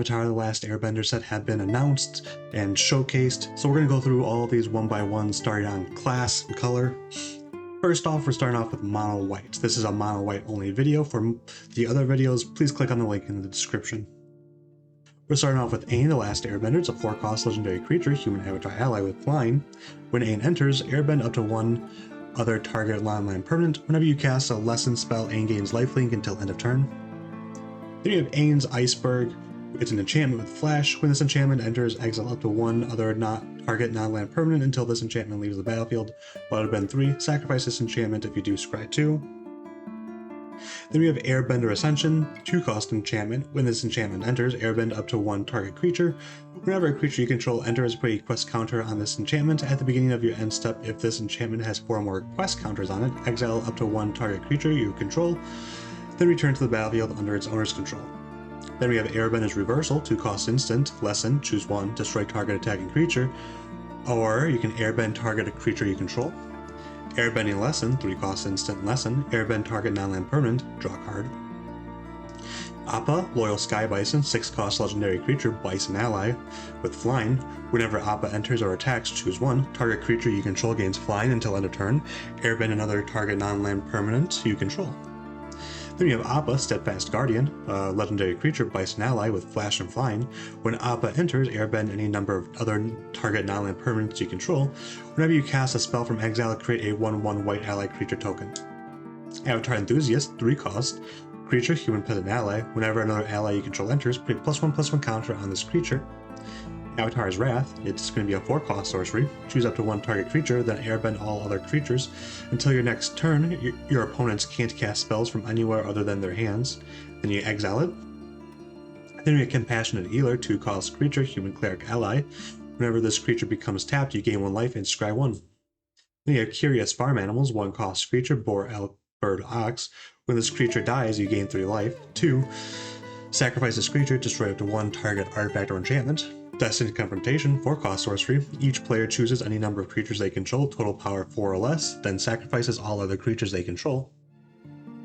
Avatar The Last Airbender set have been announced and showcased, so we're going to go through all of these one by one, starting on class and color. First off, we're starting off with mono white. This is a mono white only video. For the other videos, please click on the link in the description. We're starting off with Ain, the Last Airbender. It's a 4-cost legendary creature, human avatar ally with flying. When Ain enters, airbend up to one other target land permanent. Whenever you cast a lesson spell, Ain gains lifelink until end of turn. Then you have Ain's Iceberg. It's an enchantment with flash. When this enchantment enters, exile up to one other target non-land permanent until this enchantment leaves the battlefield. Let it bend 3. Sacrifice this enchantment if you do scry 2. Then we have Airbender Ascension, 2-cost enchantment. When this enchantment enters, airbend up to one target creature. Whenever a creature you control enters, put a quest counter on this enchantment at the beginning of your end step. If this enchantment has 4 more quest counters on it, exile up to one target creature you control, then return to the battlefield under its owner's control. Then we have Airbender's Reversal, 2-cost instant, lesson, choose one, destroy target attacking creature, or you can airbend target a creature you control. Airbending Lesson, 3-cost instant lesson, airbend target non-land permanent, draw a card. Appa, Loyal Sky Bison, 6-cost legendary creature, Bison ally with flying. Whenever Appa enters or attacks, choose one, target creature you control gains flying until end of turn, airbend another target non-land permanent you control. Then you have Appa, Steadfast Guardian, a legendary creature, Bison ally with flash and flying. When Appa enters, airbend any number of other target non-land permanents you control. Whenever you cast a spell from exile, create a 1/1 white ally creature token. Avatar Enthusiast, 3-cost creature, human peasant ally. Whenever another ally you control enters, put a +1/+1 counter on this creature. Avatar's Wrath, it's going to be a 4-cost sorcery. Choose up to one target creature, then airbend all other creatures. Until your next turn, your opponents can't cast spells from anywhere other than their hands. Then you exile it. Then you have Compassionate Healer, 2-cost creature, human cleric ally. Whenever this creature becomes tapped, you gain 1 life and scry 1. Then you have Curious Farm Animals, 1-cost creature, boar, elk, bird, ox. When this creature dies, you gain 3 life. 2. Sacrifice this creature, destroy up to one target artifact or enchantment. Destined Confrontation, 4-cost sorcery. Each player chooses any number of creatures they control, total power 4 or less, then sacrifices all other creatures they control.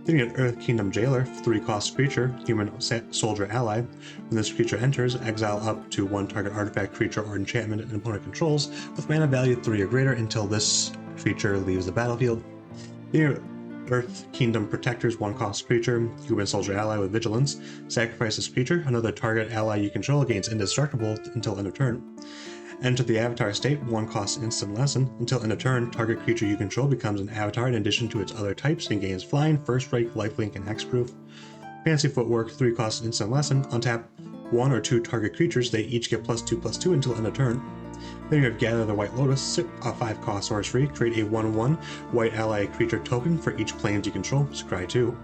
Then you have Earth Kingdom Jailer, 3-cost creature, human soldier ally. When this creature enters, exile up to one target artifact, creature, or enchantment an opponent controls with mana value 3 or greater until this creature leaves the battlefield. Then you have Earth Kingdom Protectors, 1-cost creature, human soldier ally with vigilance. Sacrifice this creature, another target ally you control gains indestructible until end of turn. Enter the Avatar state, 1-cost instant lesson. Until end of turn, target creature you control becomes an avatar in addition to its other types and gains flying, first strike, lifelink, and hexproof. Fancy Footwork, 3-cost instant lesson. Untap 1 or 2 target creatures, they each get +2/+2 until end of turn. Then you have Gather the White Lotus, a 5-cost sorcery. Create a 1/1 white ally creature token for each planes you control, scry 2.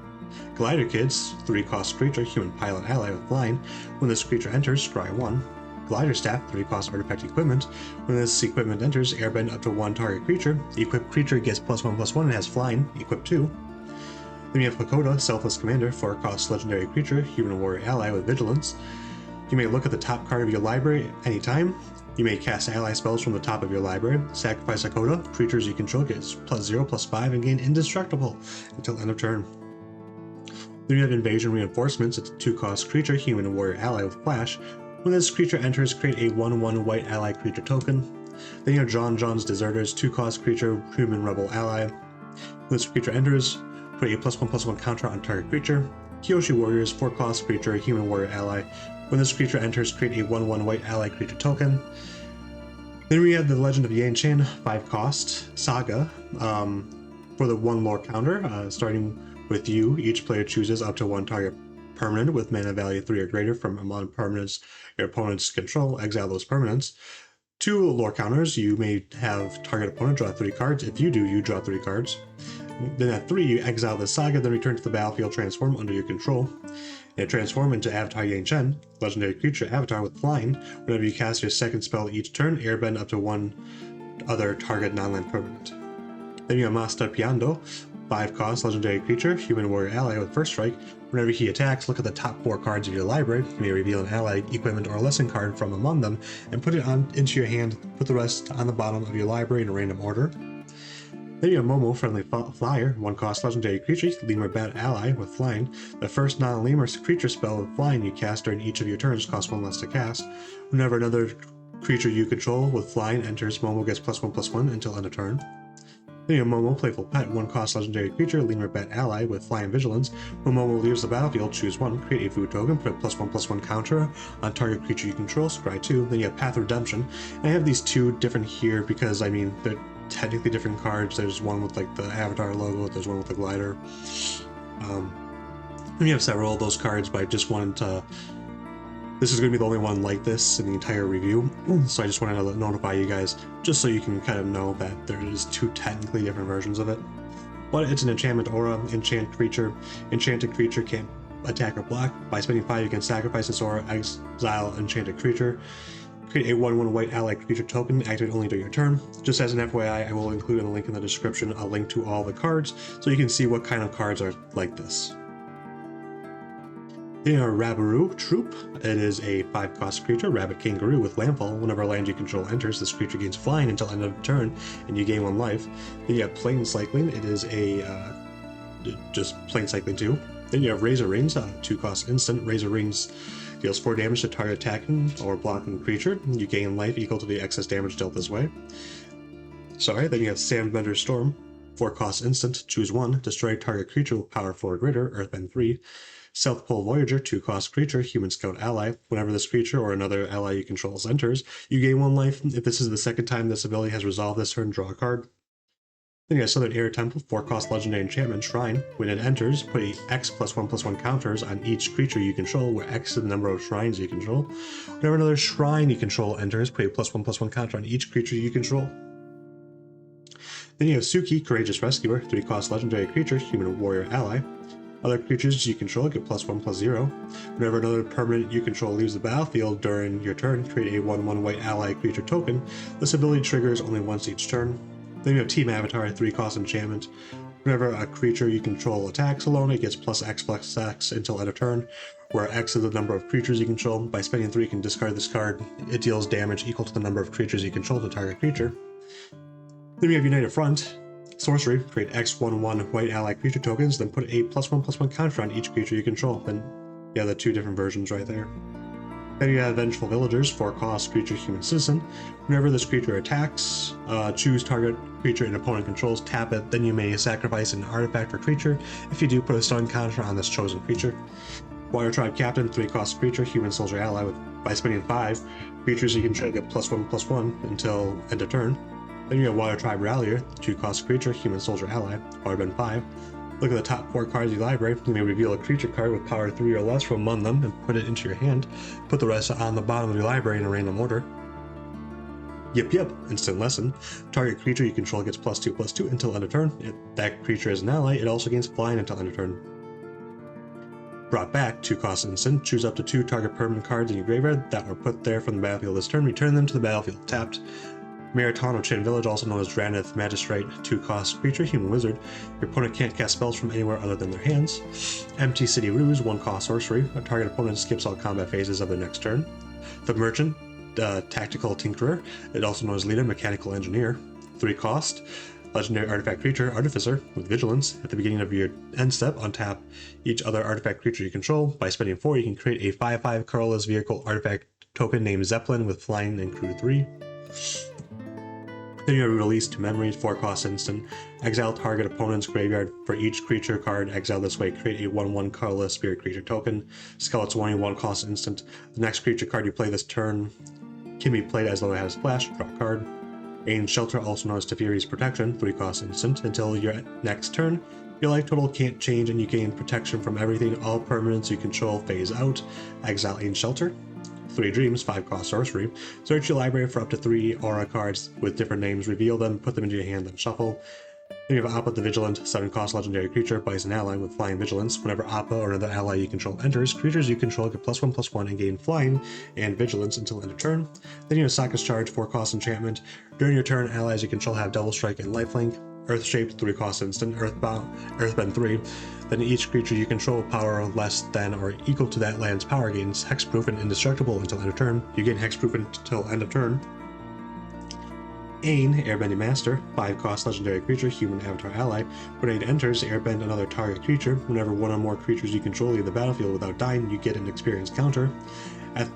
Glider Kids, 3-cost creature, human pilot ally with flying. When this creature enters, scry 1. Glider Staff, 3-cost artifact equipment. When this equipment enters, airbend up to one target creature. The equipped creature gets +1/+1 and has flying, equip 2. Then you have Hakoda, Selfless Commander, 4-cost legendary creature, human warrior ally with vigilance. You may look at the top card of your library at any time. You may cast ally spells from the top of your library. Sacrifice Hakoda, creatures you control get +0/+5 and gain indestructible until end of turn. Then you have Invasion Reinforcements, it's a 2-cost creature, human warrior ally with flash. When this creature enters, create a 1/1 white ally creature token. Then you have John's Deserters, 2-cost creature, human rebel ally. When this creature enters, put a +1/+1 counter on target creature. Kyoshi Warriors, 4-cost creature, human warrior ally. When this creature enters, create a 1/1 white ally creature token. Then we have the Legend of Yan Chan, 5-cost Saga. For the 1 lore counter, starting with you, each player chooses up to one target permanent with mana value 3 or greater from among permanents your opponents control, exile those permanents. 2 lore counters, you may have target opponent draw 3 cards. If you do, you draw 3 cards. Then at 3, you exile the Saga, then return to the battlefield, transform under your control. And transform into Avatar Yan Chen, legendary creature avatar with flying. Whenever you cast your second spell each turn, airbend up to one other target non-land permanent. Then you have Master Piando, 5-cost legendary creature, human warrior ally with first strike. Whenever he attacks, look at the top 4 cards of your library. You may reveal an ally, equipment, or lesson card from among them and put it into your hand. Put the rest on the bottom of your library in a random order. Then you have Momo, friendly flyer, 1 cost legendary creature, lemur bat ally with flying. The first non-lemur creature spell with flying you cast during each of your turns costs 1 less to cast. Whenever another creature you control with flying enters, Momo gets +1/+1 until end of turn. Then you have Momo, playful pet, 1 cost legendary creature, lemur bat ally with flying vigilance. When Momo leaves the battlefield, choose 1, create a food token, put a +1/+1 counter on target creature you control, scry 2. Then you have Path of Redemption. And I have these two different here because, I mean, they're technically different cards. There's one with like the avatar logo, there's one with the glider. And you have several of those cards, but I just wanted to... This is going to be the only one like this in the entire review, so I just wanted to notify you guys, just so you can kind of know that there is two technically different versions of it. But it's an enchantment aura, enchant creature. Enchanted creature can't attack or block. By spending 5, you can sacrifice this aura, exile enchanted creature. Create a 1/1 white ally creature token, activate only during your turn. Just as an FYI, I will include in the link in the description a link to all the cards, so you can see what kind of cards are like this. Then you have Rabaroo Troop. It is a 5-cost creature, Rabbit Kangaroo with Landfall. Whenever a land you control enters, this creature gains flying until end of turn, and you gain 1 life. Then you have Plane Cycling. It is a just Plane Cycling 2. Then you have Razor Rings, 2-cost instant. Razor Rings deals 4 damage to target attacking or blocking creature. You gain life equal to the excess damage dealt this way. Then you have Sandbender Storm, 4-cost instant. Choose 1, destroy target creature with power 4 or greater, Earthbend 3. South Pole Voyager, 2-cost creature, human scout ally. Whenever this creature or another ally you control enters, you gain 1 life. If this is the second time this ability has resolved this turn, draw a card. Then you have Southern Air Temple, 4-cost legendary enchantment, Shrine. When it enters, put a X +1/+1 counters on each creature you control, where X is the number of shrines you control. Whenever another shrine you control enters, put a +1/+1 counter on each creature you control. Then you have Suki, Courageous Rescuer, 3-cost legendary creature, human warrior ally. Other creatures you control get +1/+0. Whenever another permanent you control leaves the battlefield during your turn, create a 1/1 white ally creature token. This ability triggers only once each turn. Then you have Team Avatar, 3-cost enchantment. Whenever a creature you control attacks alone, it gets +X/+X until end of turn, where X is the number of creatures you control. By spending 3, you can discard this card. It deals damage equal to the number of creatures you control to target creature. Then we have United Front. Sorcery, create X/1/1 white ally creature tokens, then put a +1/+1 counter on each creature you control. Then you have the two different versions right there. Then you have Vengeful Villagers, 4-cost creature, human citizen. Whenever this creature attacks, choose target creature an opponent controls, tap it, then you may sacrifice an artifact or creature. If you do, put a stun counter on this chosen creature. Water Tribe Captain, 3-cost creature, human soldier ally. By spending 5, creatures you control get +1/+1 until end of turn. Then you have Water Tribe Rallier, 2-cost creature, human soldier ally, Waterbend 5. Look at the top 4 cards of your library. You may reveal a creature card with power 3 or less from among them and put it into your hand. Put the rest on the bottom of your library in a random order. Yip, instant lesson. Target creature you control gets +2/+2 until end of turn. If that creature is an ally, it also gains flying until end of turn. Brought Back, 2-cost instant. Choose up to 2 target permanent cards in your graveyard that were put there from the battlefield this turn. Return them to the battlefield tapped. Marathon of Chin Village, also known as Draneth Magistrate, 2-cost creature, human wizard. Your opponent can't cast spells from anywhere other than their hands. Empty City Ruse, 1-cost sorcery. A target opponent skips all combat phases of their next turn. The Merchant, Tactical Tinkerer, it also known as Leader, Mechanical Engineer, 3-cost. Legendary artifact creature, Artificer, with vigilance. At the beginning of your end step, untap each other artifact creature you control. By spending 4, you can create a 5/5 colorless vehicle artifact token named Zeppelin with flying and crew 3. Then you have Release to Memory, 4-cost instant. Exile target opponent's graveyard for each creature card exiled this way. Create a 1/1 colorless spirit creature token. Skeleton's Warning, 1-cost instant. The next creature card you play this turn can be played as though it has splash. Draw a card. Ain Shelter, also known as Teferi's Protection, 3-cost instant. Until your next turn, your life total can't change and you gain protection from everything. All permanents you control phase out. Exile Ain Shelter. 3 Dreams, 5-cost sorcery. Search your library for up to 3 aura cards with different names, reveal them, put them into your hand, then shuffle. Then you have Appa the Vigilant, 7-cost legendary creature, Bison ally with flying vigilance. Whenever Appa or another ally you control enters, creatures you control get +1/+1 and gain flying and vigilance until end of turn. Then you have Sokka's Charge, 4-cost enchantment. During your turn, allies you control have double strike and lifelink. Earth-shaped, 3-cost instant, Earthbend 3. Then each creature you control with power less than or equal to that land's power gains hexproof and indestructible until end of turn. You gain hexproof until end of turn. Ain, Airbending Master, 5 cost legendary creature, human avatar ally. When Ain enters, airbend another target creature. Whenever one or more creatures you control leave the battlefield without dying, you get an experience counter. At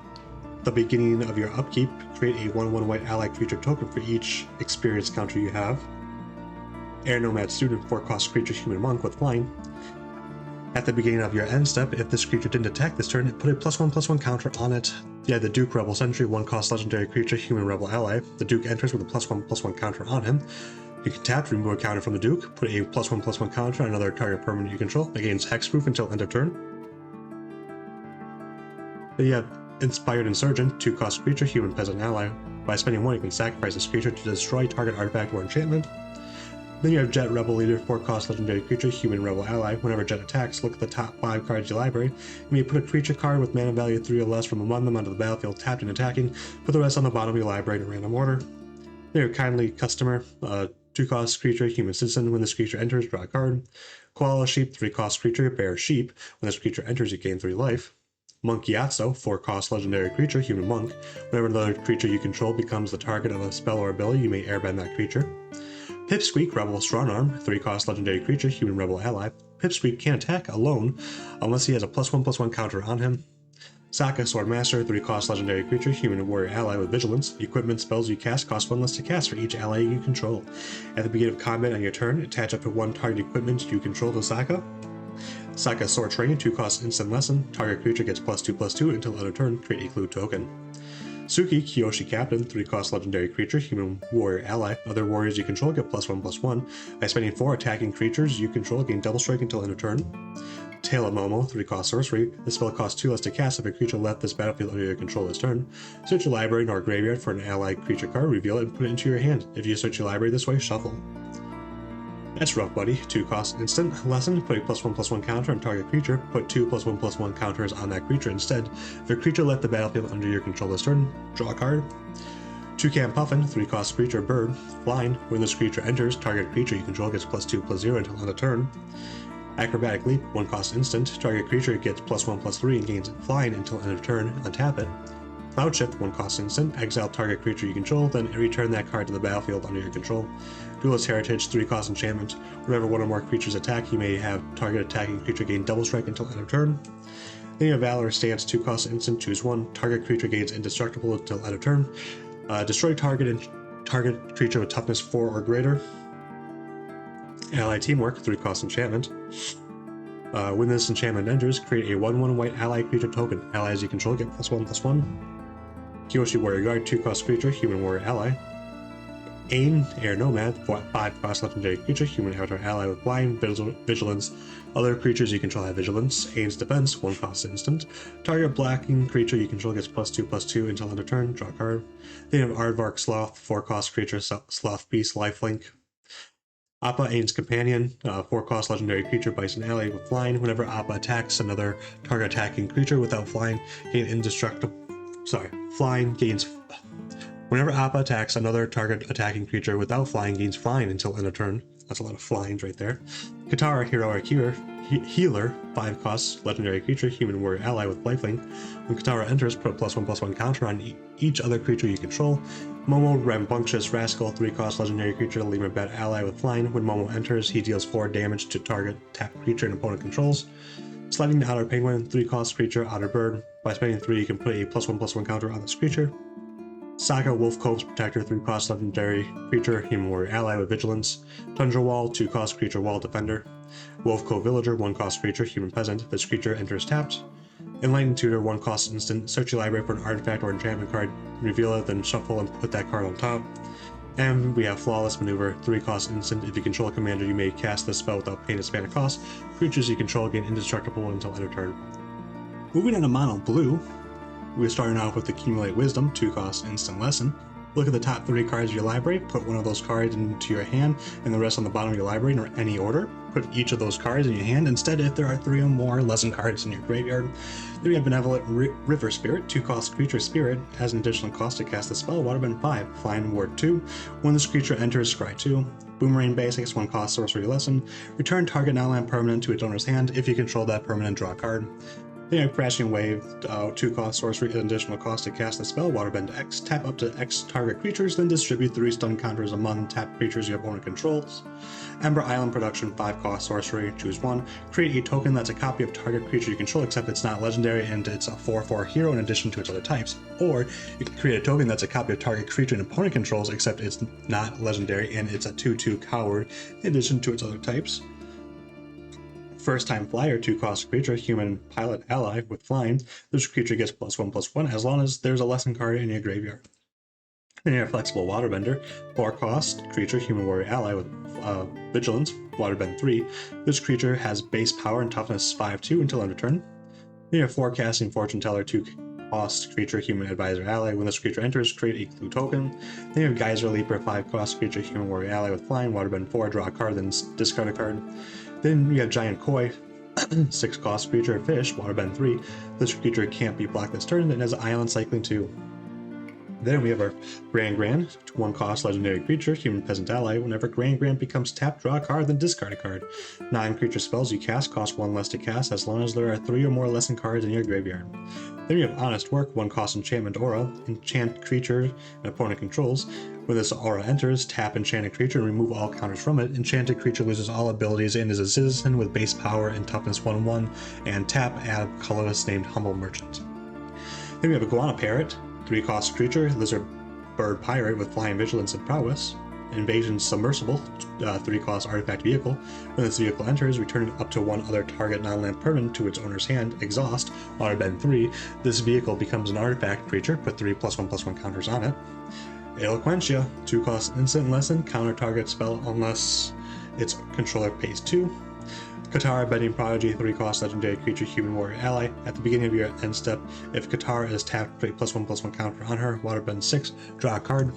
the beginning of your upkeep, create a 1/1 white ally creature token for each experience counter you have. Air Nomad Student, 4 cost creature, human monk with flying. At the beginning of your end step, if this creature didn't attack this turn, put a +1/+1 counter on it. Yeah, the Duke Rebel Sentry, 1 cost legendary creature, human rebel ally. The Duke enters with a +1/+1 counter on him. You can tap to remove a counter from the Duke, put a +1/+1 counter on another target permanent you control. It gains hexproof until end of turn. Then you have Inspired Insurgent, 2 cost creature, human peasant ally. By spending 1, you can sacrifice this creature to destroy target artifact or enchantment. Then you have Jet Rebel Leader, 4 cost legendary creature, human rebel ally. Whenever Jet attacks, look at the top 5 cards of your library. You may put a creature card with mana value 3 or less from among them onto the battlefield, tapped and attacking. Put the rest on the bottom of your library in a random order. Then you have Kindly Customer, 2 cost creature, human citizen. When this creature enters, draw a card. Koala Sheep, 3 cost creature, bear sheep. When this creature enters, you gain 3 life. Monk Yatso, 4 cost legendary creature, human monk. Whenever another creature you control becomes the target of a spell or ability, you may airbend that creature. Pipsqueak, Rebel Strongarm, 3 cost legendary creature, human rebel ally. Pipsqueak can attack alone unless he has a +1/+1 counter on him. Saka, Swordmaster, 3 cost legendary creature, human warrior ally with vigilance. Equipment spells you cast cost 1 less to cast for each ally you control. At the beginning of combat on your turn, attach up to 1 target equipment you control to Saka. Saka, Sword Training, 2 cost instant lesson. Target creature gets +2/+2 until end of turn. Create a clue token. Suki, Kiyoshi Captain, 3 cost legendary creature, human warrior ally. Other warriors you control get +1/+1. By spending 4 attacking creatures you control, gain double strike until end of turn. Tail of Momo, 3 cost sorcery. This spell costs 2 less to cast if a creature left this battlefield under your control this turn. Search your library or graveyard for an allied creature card, reveal it, and put it into your hand. If you search your library this way, shuffle. That's rough, buddy. 2 cost instant lesson. Put a +1/+1 counter on target creature. Put 2 +1/+1 counters on that creature instead. If a creature left the battlefield under your control this turn, draw a card. Toucan Puffin, 3 cost creature, bird, flying. When this creature enters, target creature you control gets +2/+0 until end of turn. Acrobatic Leap, 1 cost instant. Target creature gets +1/+3 and gains flying until end of turn. Untap it. Cloud Shift, 1 cost instant. Exile target creature you control, then return that card to the battlefield under your control. Duelist Heritage, 3 cost enchantment. Whenever 1 or more creatures attack, you may have target attacking creature gain double strike until end of turn. Then you have Valor Stance, 2 cost instant. Choose 1. Target creature gains indestructible until end of turn. Destroy target creature with toughness 4 or greater. Ally Teamwork, 3 cost enchantment. When this enchantment enters, create a 1/1 white ally creature token. Allies you control get +1/+1. Kiyoshi Warrior Guard, 2 cost creature, human warrior ally. Ain, Air Nomad, 5 cost legendary creature, human avatar ally with flying, vigilance. Other creatures you control have vigilance. Ain's Defense, 1 cost instant. Target blocking creature you control gets +2/+2 until end of turn, draw a card. Then you have Aardvark Sloth, 4 cost creature, Sloth Beast, lifelink. Appa, Ain's Companion, 4 cost legendary creature, bison ally with flying. Whenever Appa attacks another target attacking creature without flying, gain indestructible. Flying gains. Whenever Appa attacks another target attacking creature without flying, gains flying until end of turn. That's a lot of flyings right there. Katara, Heroic Healer, 5 costs, legendary creature, human warrior ally with lifelink. When Katara enters, put a +1/+1 counter on each other creature you control. Momo, Rambunctious Rascal, 3 cost legendary creature, Lima Bat ally with flying. When Momo enters, he deals 4 damage to target tapped creature an opponent controls. Sliding Outer Penguin, 3 cost creature, Otter Bird. By spending 3, you can put a +1/+1 counter on this creature. Saga, Wolf Cove's Protector, 3 cost legendary creature, human warrior ally with vigilance. Tundra Wall, 2 cost creature, wall defender. Wolf Cove Villager, 1 cost creature, human peasant. This creature enters tapped. Enlightened Tutor, 1 cost instant. Search your library for an artifact or enchantment card, reveal it, then shuffle and put that card on top. And we have Flawless Maneuver, 3 cost instant. If you control a commander, you may cast this spell without paying its mana cost. Creatures you control gain indestructible until end of turn. Moving into mono blue, we're starting off with Accumulate Wisdom, 2 cost instant lesson. Look at the top 3 cards of your library, put one of those cards into your hand, and the rest on the bottom of your library in any order. Put each of those cards in your hand. Instead, if there are 3 or more lesson cards in your graveyard, then we have Benevolent River Spirit, 2 cost creature spirit, has an additional cost to cast the spell, Waterbend 5, Flying Ward 2. When this creature enters, scry 2. Boomerang Basics, 1 cost sorcery lesson. Return target non-land permanent to its owner's hand. If you control that permanent, draw a card. Then you have Crashing Wave, 2 cost sorcery, an additional cost to cast the spell, Waterbend X. Tap up to X target creatures, then distribute 3 stun counters among tapped creatures your opponent controls. Ember Island Production, 5 cost sorcery, choose 1. Create a token that's a copy of target creature you control, except it's not legendary and it's a 4/4 hero in addition to its other types. Or you can create a token that's a copy of target creature an opponent controls, except it's not legendary and it's a 2/2 coward in addition to its other types. First Time Flyer, 2 cost creature, human pilot ally with flying. This creature gets +1/+1 as long as there's a lesson card in your graveyard. Then you have Flexible Waterbender, 4 cost creature, human warrior ally with vigilance, Waterbend 3. This creature has base power and toughness 5/2 until end of turn. Then you have Forecasting Fortune Teller, 2 cost creature, human advisor ally. When this creature enters, create a clue token. Then you have Geyser Leaper, 5 cost creature, human warrior ally with flying, Waterbend 4, draw a card, then discard a card. Then you have Giant Koi, 6 cost creature, fish, Waterbend 3. This creature can't be blocked this turn and has island cycling 2. Then we have our Grand, 1 cost legendary creature, human peasant ally. Whenever Grand becomes tapped, draw a card, then discard a card. 9 creature spells you cast cost 1 less to cast as long as there are 3 or more lesson cards in your graveyard. Then you have Honest Work, 1 cost enchantment aura. Enchant creature an opponent controls. When this aura enters, tap enchanted creature and remove all counters from it. Enchanted creature loses all abilities and is a citizen with base power and toughness 1/1, and tap add colorless named Humble Merchant. Then we have Iguana Parrot, 3 cost creature, lizard bird pirate with flying vigilance and prowess. Invasion Submersible, 3 cost artifact vehicle. When this vehicle enters, return up to 1 other target non-land permanent to its owner's hand. Exhaust, Waterbend 3. This vehicle becomes an artifact creature, put 3 +1/+1 counters on it. Eloquentia, 2 cost instant lesson, counter target spell unless its controller pays 2. Katara, Bending Prodigy, 3 cost legendary creature, human warrior ally. At the beginning of your end step, if Katara is tapped, put a +1/+1 counter on her. Waterbend 6, draw a card.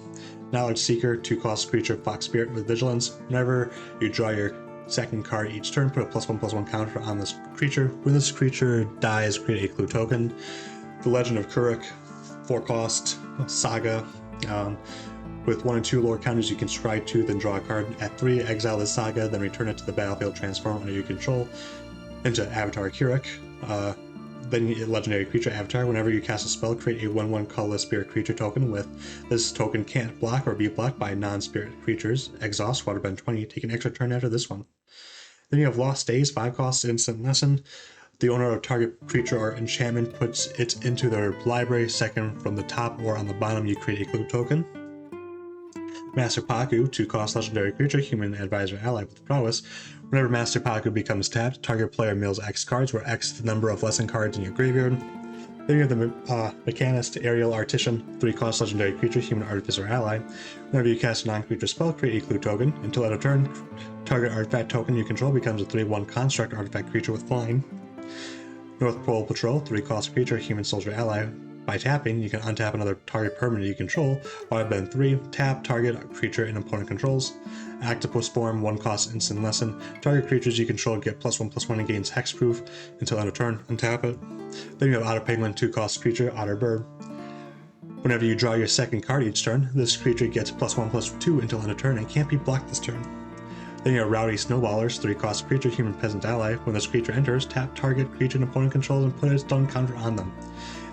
Knowledge Seeker, 2 cost creature, fox spirit with vigilance. Whenever you draw your second card each turn, put a +1/+1 counter on this creature. When this creature dies, create a clue token. The Legend of Kuruk, 4 cost saga. With 1 and 2 lore counters, you can scry 2, then draw a card. At 3, exile this saga, then return it to the battlefield, transform it under your control into Avatar Kuruk. Then legendary creature Avatar. Whenever you cast a spell, create a 1/1 colorless spirit creature token with this token can't block or be blocked by non-spirit creatures. Exhaust, Waterbend 20. Take an extra turn after this one. Then you have Lost Days, 5 costs instant lesson. The owner of target creature or enchantment puts it into their library. Second from the top or on the bottom, you create a clue token. Master Paku, 2 cost legendary creature, human advisor ally with prowess. Whenever Master Paku becomes tapped, target player mills X cards, where X is the number of lesson cards in your graveyard. Then you have the Mechanist, Aerial Artisan, 3 cost legendary creature, human artificer ally. Whenever you cast a non-creature spell, create a clue token. Until end of turn, target artifact token you control becomes a 3/1 construct artifact creature with flying. North Pole Patrol, 3 cost creature, human soldier ally. By tapping, you can untap another target permanent you control. Waterbend 3, tap target creature and opponent controls. Octopus Form, 1 cost instant lesson. Target creatures you control get +1/+1 against hexproof until end of turn. Untap it. Then you have Otter Penguin, 2 cost creature, Otter Bird. Whenever you draw your second card each turn, this creature gets +1/+2 until end of turn and can't be blocked this turn. Then you have Rowdy Snowballers, 3 cost creature, human peasant ally. When this creature enters, tap target creature and opponent controls and put a stun counter on them.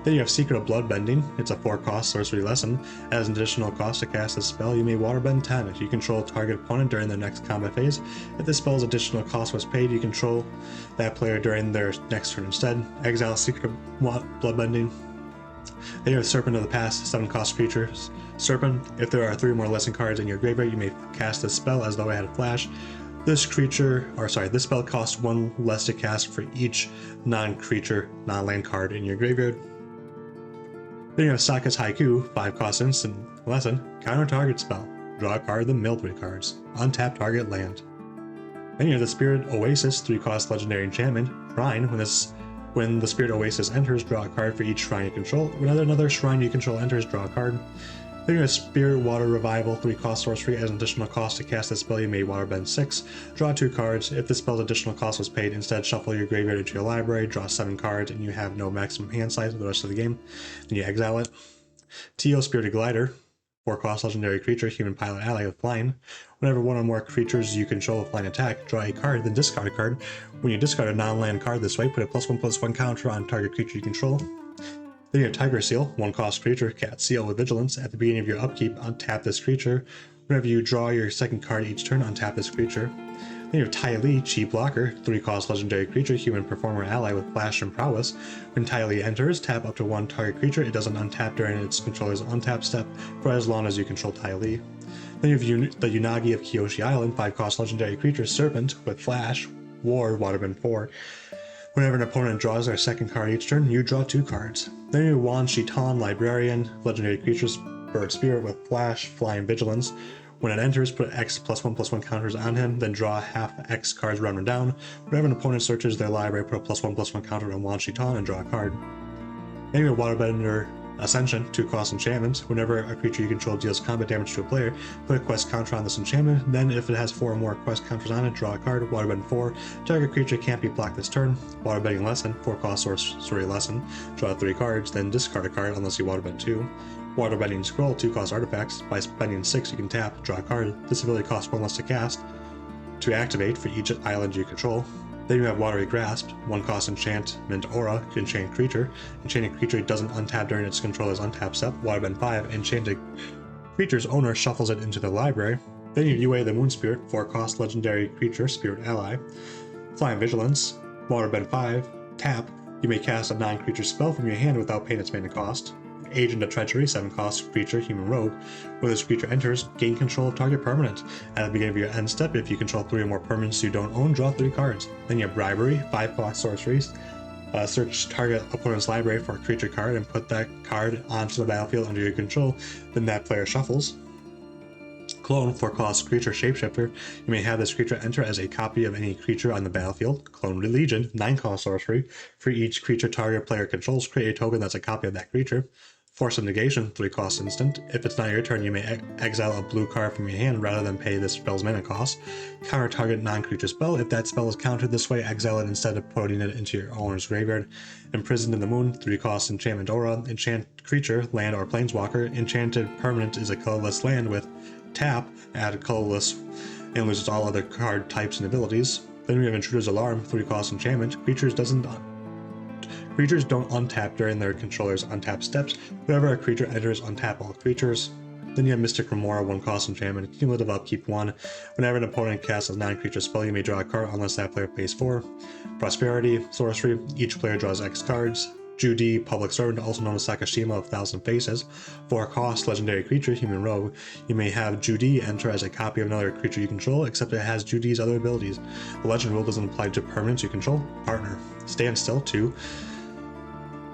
Then you have Secret of Bloodbending. It's a 4 cost sorcery lesson. As an additional cost to cast this spell, you may waterbend 10 if you control a target opponent during their next combat phase. If this spell's additional cost was paid, you control that player during their next turn instead. Exile Secret of Bloodbending. Then you have Serpent of the Past, 7 cost creatures. Serpent, if there are 3 or more lesson cards in your graveyard, you may cast this spell as though it had a flash. This spell costs 1 less to cast for each non-creature, non-land card in your graveyard. Then you have Sokka's Haiku, 5 cost instant lesson, counter target spell. Draw a card, then mill 3 cards. Untap target land. Then you have the Spirit Oasis, 3 cost legendary enchantment, Shrine. When the Spirit Oasis enters, draw a card for each shrine you control. Whenever another shrine you control enters, draw a card. Then you have Spirit Water Revival, 3 cost sorcery. As an additional cost to cast this spell, you may waterbend 6. Draw 2 cards. If the spell's additional cost was paid, instead shuffle your graveyard into your library, draw 7 cards, and you have no maximum hand size for the rest of the game. Then you exile it. Tio Spirited Glider, 4-cost legendary creature, human pilot ally with flying. Whenever one or more creatures you control with flying attack, draw a card, then discard a card. When you discard a non-land card this way, put a +1/+1 counter on target creature you control. Then you have Tiger Seal, 1-cost creature, Cat Seal with Vigilance. At the beginning of your upkeep, untap this creature. Whenever you draw your second card each turn, untap this creature. Then you have Ty Lee, Chi Blocker, 3-cost legendary creature, human performer ally with flash and prowess. When Ty Lee enters, tap up to one target creature. It doesn't untap during its controller's untap step for as long as you control Ty Lee. Then you have the Unagi of Kyoshi Island, 5-cost legendary creature, Serpent with flash, Ward, Waterbend 4. Whenever an opponent draws their second card each turn, you draw 2 cards. Then you have Wan Shitan, Librarian, legendary creatures, Bird Spirit with flash, flying vigilance. When it enters, put X +1/+1 counters on him, then draw half X cards random down. Whenever an opponent searches their library, put a +1/+1 counter on Wan Shitan and draw a card. Then you have Waterbender Ascension, 2-cost enchantment. Whenever a creature you control deals combat damage to a player, put a quest counter on this enchantment. Then if it has 4 or more quest counters on it, draw a card. Waterbend 4. Target creature can't be blocked this turn. Waterbending Lesson, 4-cost sorcery lesson. Draw 3 cards, then discard a card unless you waterbend 2. Waterbending Scroll, 2-cost artifacts. By spending 6, you can tap, draw a card. This ability costs 1 less to cast, to activate for each island you control. Then you have Watery Grasp, 1-cost enchantment aura, enchant creature. Enchanted creature doesn't untap during its controller's untap step. Waterbend 5, enchanted creature's owner shuffles it into the library. Then you have Yue the Moon Spirit, 4-cost legendary creature, spirit ally. Flying Vigilance, Waterbend 5, tap. You may cast a non-creature spell from your hand without paying its mana cost. Agent of Treachery, 7-cost creature, human rogue. When this creature enters, gain control of target permanent. At the beginning of your end step, if you control 3 or more permanents you don't own, draw 3 cards. Then you have Bribery, 5-cost sorceries. Search target opponent's library for a creature card and put that card onto the battlefield under your control, then that player shuffles. Clone, 4-cost creature, shapeshifter. You may have this creature enter as a copy of any creature on the battlefield. Clone Legion, 9-cost sorcery. For each creature target player controls, create a token that's a copy of that creature. Force of Negation, 3-cost instant. If it's not your turn, you may exile a blue card from your hand rather than pay this spell's mana cost. Counter target non-creature spell. If that spell is countered this way, exile it instead of putting it into your owner's graveyard. Imprisoned in the Moon, 3-cost enchantment aura. Enchant creature, land or planeswalker. Enchanted permanent is a colorless land with tap, add colorless, and loses all other card types and abilities. Then we have Intruder's Alarm, 3-cost enchantment. Creatures don't untap during their controller's untap steps. Whenever a creature enters, untap all creatures. Then you have Mystic Remora, 1-cost enchantment, cumulative upkeep 1. Whenever an opponent casts a non-creature spell, you may draw a card unless that player pays 4. Prosperity, sorcery, each player draws X cards. Judy, Public Servant, also known as Sakashima of 1,000 Faces. 4-cost legendary creature, human rogue. You may have Judy enter as a copy of another creature you control, except it has Judy's other abilities. The legend rule doesn't apply to permanents you control. Partner. Standstill, 2.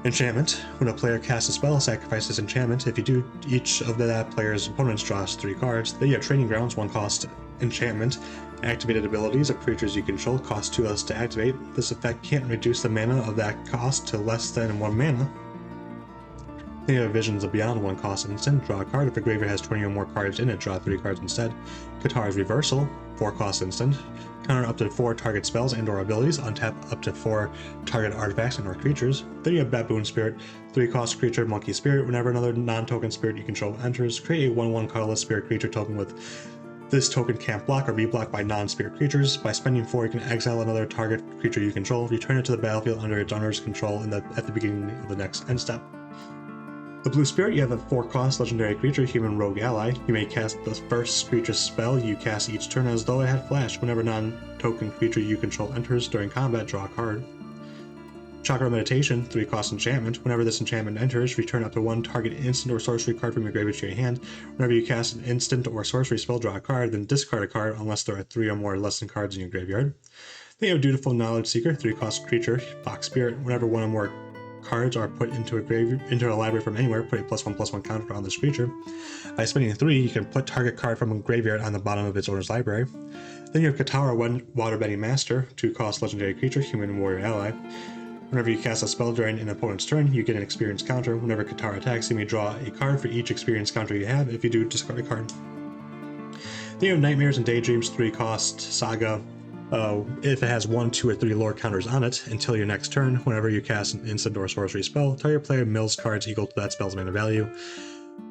Enchantment. When a player casts a spell, sacrifice this enchantment. If you do, each of that player's opponents draws 3 cards. Then you have Training Grounds, 1-cost enchantment. Activated abilities of creatures you control cost 2 less to activate. This effect can't reduce the mana of that cost to less than 1 mana. Then you have Visions of Beyond, 1-cost instant. Draw a card. If a graveyard has 20 or more cards in it, draw 3 cards instead. Qatar's Reversal, 4-cost instant. Counter up to 4 target spells and or abilities. Untap up to 4 target artifacts and or creatures. Then you have Baboon Spirit, 3-cost creature, monkey spirit. Whenever another non-token spirit you control enters, create a 1/1 colorless spirit creature token with this token can't block or be blocked by non-spirit creatures. By spending 4, you can exile another target creature you control. Return it to the battlefield under its owner's control at the beginning of the next end step. The Blue Spirit, you have a 4-cost legendary creature, human rogue ally. You may cast the first creature spell you cast each turn as though it had flash. Whenever non-token creature you control enters during combat, draw a card. Chakra Meditation, 3-cost enchantment. Whenever this enchantment enters, return up to 1 target instant or sorcery card from your graveyard to your hand. Whenever you cast an instant or sorcery spell, draw a card, then discard a card unless there are 3 or more lesson cards in your graveyard. Then you have Dutiful Knowledge Seeker, 3-cost creature, Fox Spirit. Whenever 1 or more cards are put into a library from anywhere, put a +1/+1 counter on this creature. By spending 3, you can put target card from a graveyard on the bottom of its owner's library. Then you have Katara, Waterbending Master, 2-cost legendary creature, human warrior ally. Whenever you cast a spell during an opponent's turn, you get an experience counter. Whenever Katara attacks, you may draw a card for each experience counter you have. If you do, discard a card. Then you have Nightmares and Daydreams, 3-cost saga. If it has 1, 2, or 3 lore counters on it, until your next turn, whenever you cast an instant or sorcery spell, target player mills cards equal to that spell's mana value.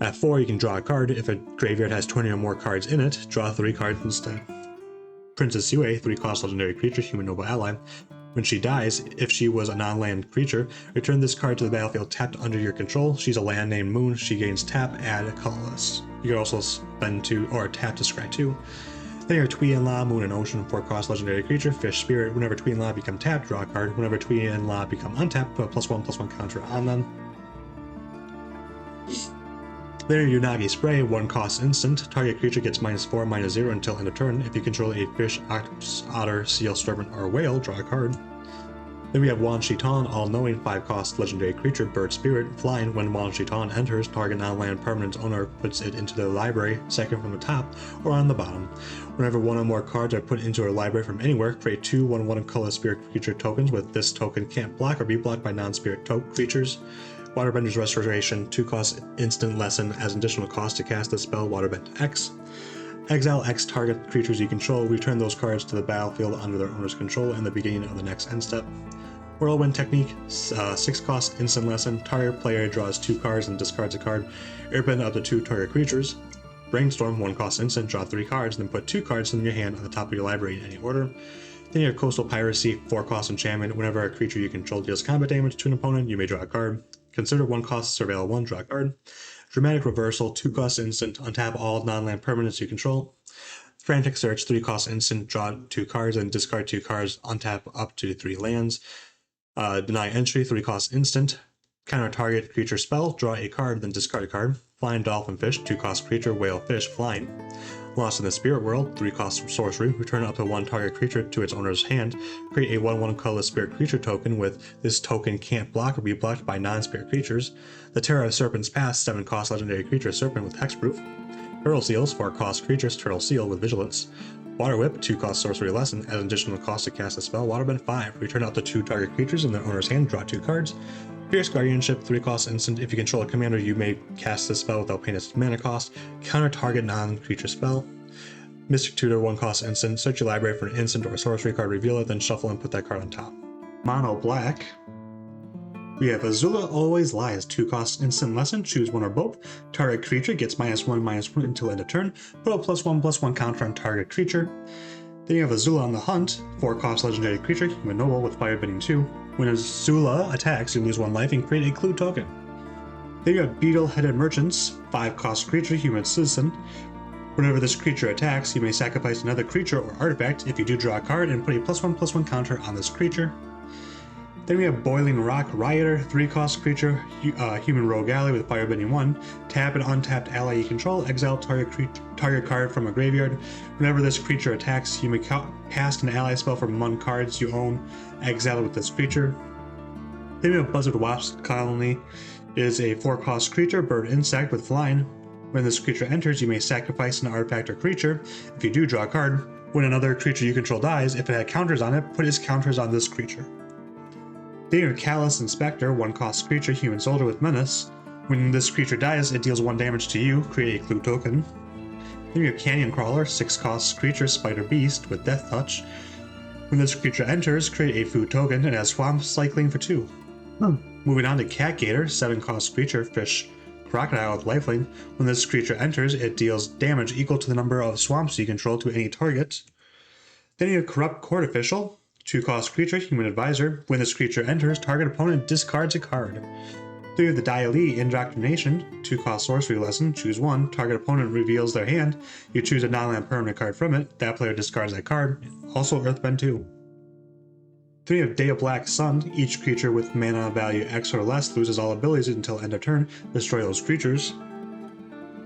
At 4, you can draw a card. If a graveyard has 20 or more cards in it, draw 3 cards instead. Princess Yue, 3-cost legendary creature, human noble ally. When she dies, if she was a non-land creature, return this card to the battlefield tapped under your control. She's a land named Moon. She gains tap, add a colorless. You can also spend 2 or tap to scry 2. Then your Twee and La, Moon and Ocean, 4-cost legendary creature, fish spirit. Whenever Twee and La become tapped, draw a card. Whenever Twee and La become untapped, put a +1/+1 counter on them. Then your Unagi Spray, 1-cost instant. Target creature gets -4/-0 until end of turn. If you control a fish, octopus, otter, seal, serpent, or whale, draw a card. Then we have Wan Shitan, all-knowing, 5-cost legendary creature, bird spirit, flying. When Wan Shitan enters, target non-land permanent owner puts it into the library, second from the top or on the bottom. Whenever 1 or more cards are put into a library from anywhere, create 2 1/1 color spirit creature tokens with this token can't block or be blocked by non-spirit creatures. Waterbender's Restoration, 2-cost instant lesson as additional cost to cast the spell Waterbend X. Exile X target creatures you control, return those cards to the battlefield under their owner's control in the beginning of the next end step. Whirlwind Technique, 6-cost instant lesson, target player draws 2 cards and discards a card, airbend up to 2 target creatures. Brainstorm, 1-cost instant, draw 3 cards, then put 2 cards in your hand on the top of your library in any order. Then you have Coastal Piracy, 4-cost enchantment, whenever a creature you control deals combat damage to an opponent, you may draw a card. Consider 1-cost Surveil 1, draw a card. Dramatic Reversal, 2-cost instant, untap all non-land permanents you control. Frantic Search, 3-cost instant, draw 2 cards and discard 2 cards, untap up to 3 lands. Deny Entry, 3-cost instant. Counter target creature spell, draw a card, then discard a card. Flying Dolphin Fish, 2-cost creature, whale fish, flying. Lost in the Spirit World, 3-cost sorcery, return up to 1 target creature to its owner's hand. Create a 1/1 colorless spirit creature token with this token can't block or be blocked by non-spirit creatures. The Terror of Serpent's Pass, 7-cost legendary creature serpent with hexproof. Turtle Seals, 4-cost creatures, turtle seal with vigilance. Water Whip, 2-cost sorcery lesson, as an additional cost to cast a spell, Waterbend 5. Return up to 2 target creatures in their owner's hand, draw 2 cards. Fierce Guardianship, 3-cost instant. If you control a commander, you may cast this spell without paying its mana cost. Counter target non-creature spell. Mystic Tutor, 1-cost instant. Search your library for an instant or sorcery card, reveal it, then shuffle and put that card on top. Mono Black. We have Azula Always Lies, 2-cost instant lesson, choose 1 or both. Target creature gets -1/-1 until end of turn. Put a +1/+1 counter on target creature. Then you have Azula on the Hunt, 4-cost legendary creature, human noble with firebending 2. When Azula attacks, you lose 1 life and create a clue token. Then you have Beetle-Headed Merchants, 5-cost creature, human citizen. Whenever this creature attacks, you may sacrifice another creature or artifact. If you do, draw a card and put a +1/+1 counter on this creature. Then we have Boiling Rock Rioter, 3-cost creature, human rogue ally with firebending 1. Tap an untapped ally you control, exile target card from a graveyard. Whenever this creature attacks, you may cast an ally spell from among cards you own, exile with this creature. Then we have Buzzard Wasp Colony, is a 4-cost creature, bird insect with flying. When this creature enters, you may sacrifice an artifact or creature. If you do, draw a card. When another creature you control dies, if it had counters on it, put its counters on this creature. Then you have Callous Inspector, 1-cost creature, human soldier with menace. When this creature dies, it deals 1 damage to you, create a clue token. Then you have Canyon Crawler, 6-cost creature, spider beast with death touch. When this creature enters, create a food token and has swamp cycling for 2. Moving on to Cat Gator, 7-cost creature, fish crocodile with lifelink. When this creature enters, it deals damage equal to the number of swamps you control to any target. Then you have Corrupt Court Official, 2-cost creature, human advisor. When this creature enters, target opponent discards a card. Then you have the Dai Li Indoctrination, 2-cost sorcery lesson, choose 1. Target opponent reveals their hand. You choose a non-land permanent card from it. That player discards that card. Also Earthbend 2. Then you have Day of Black Sun. Each creature with mana value X or less loses all abilities until end of turn. Destroy those creatures.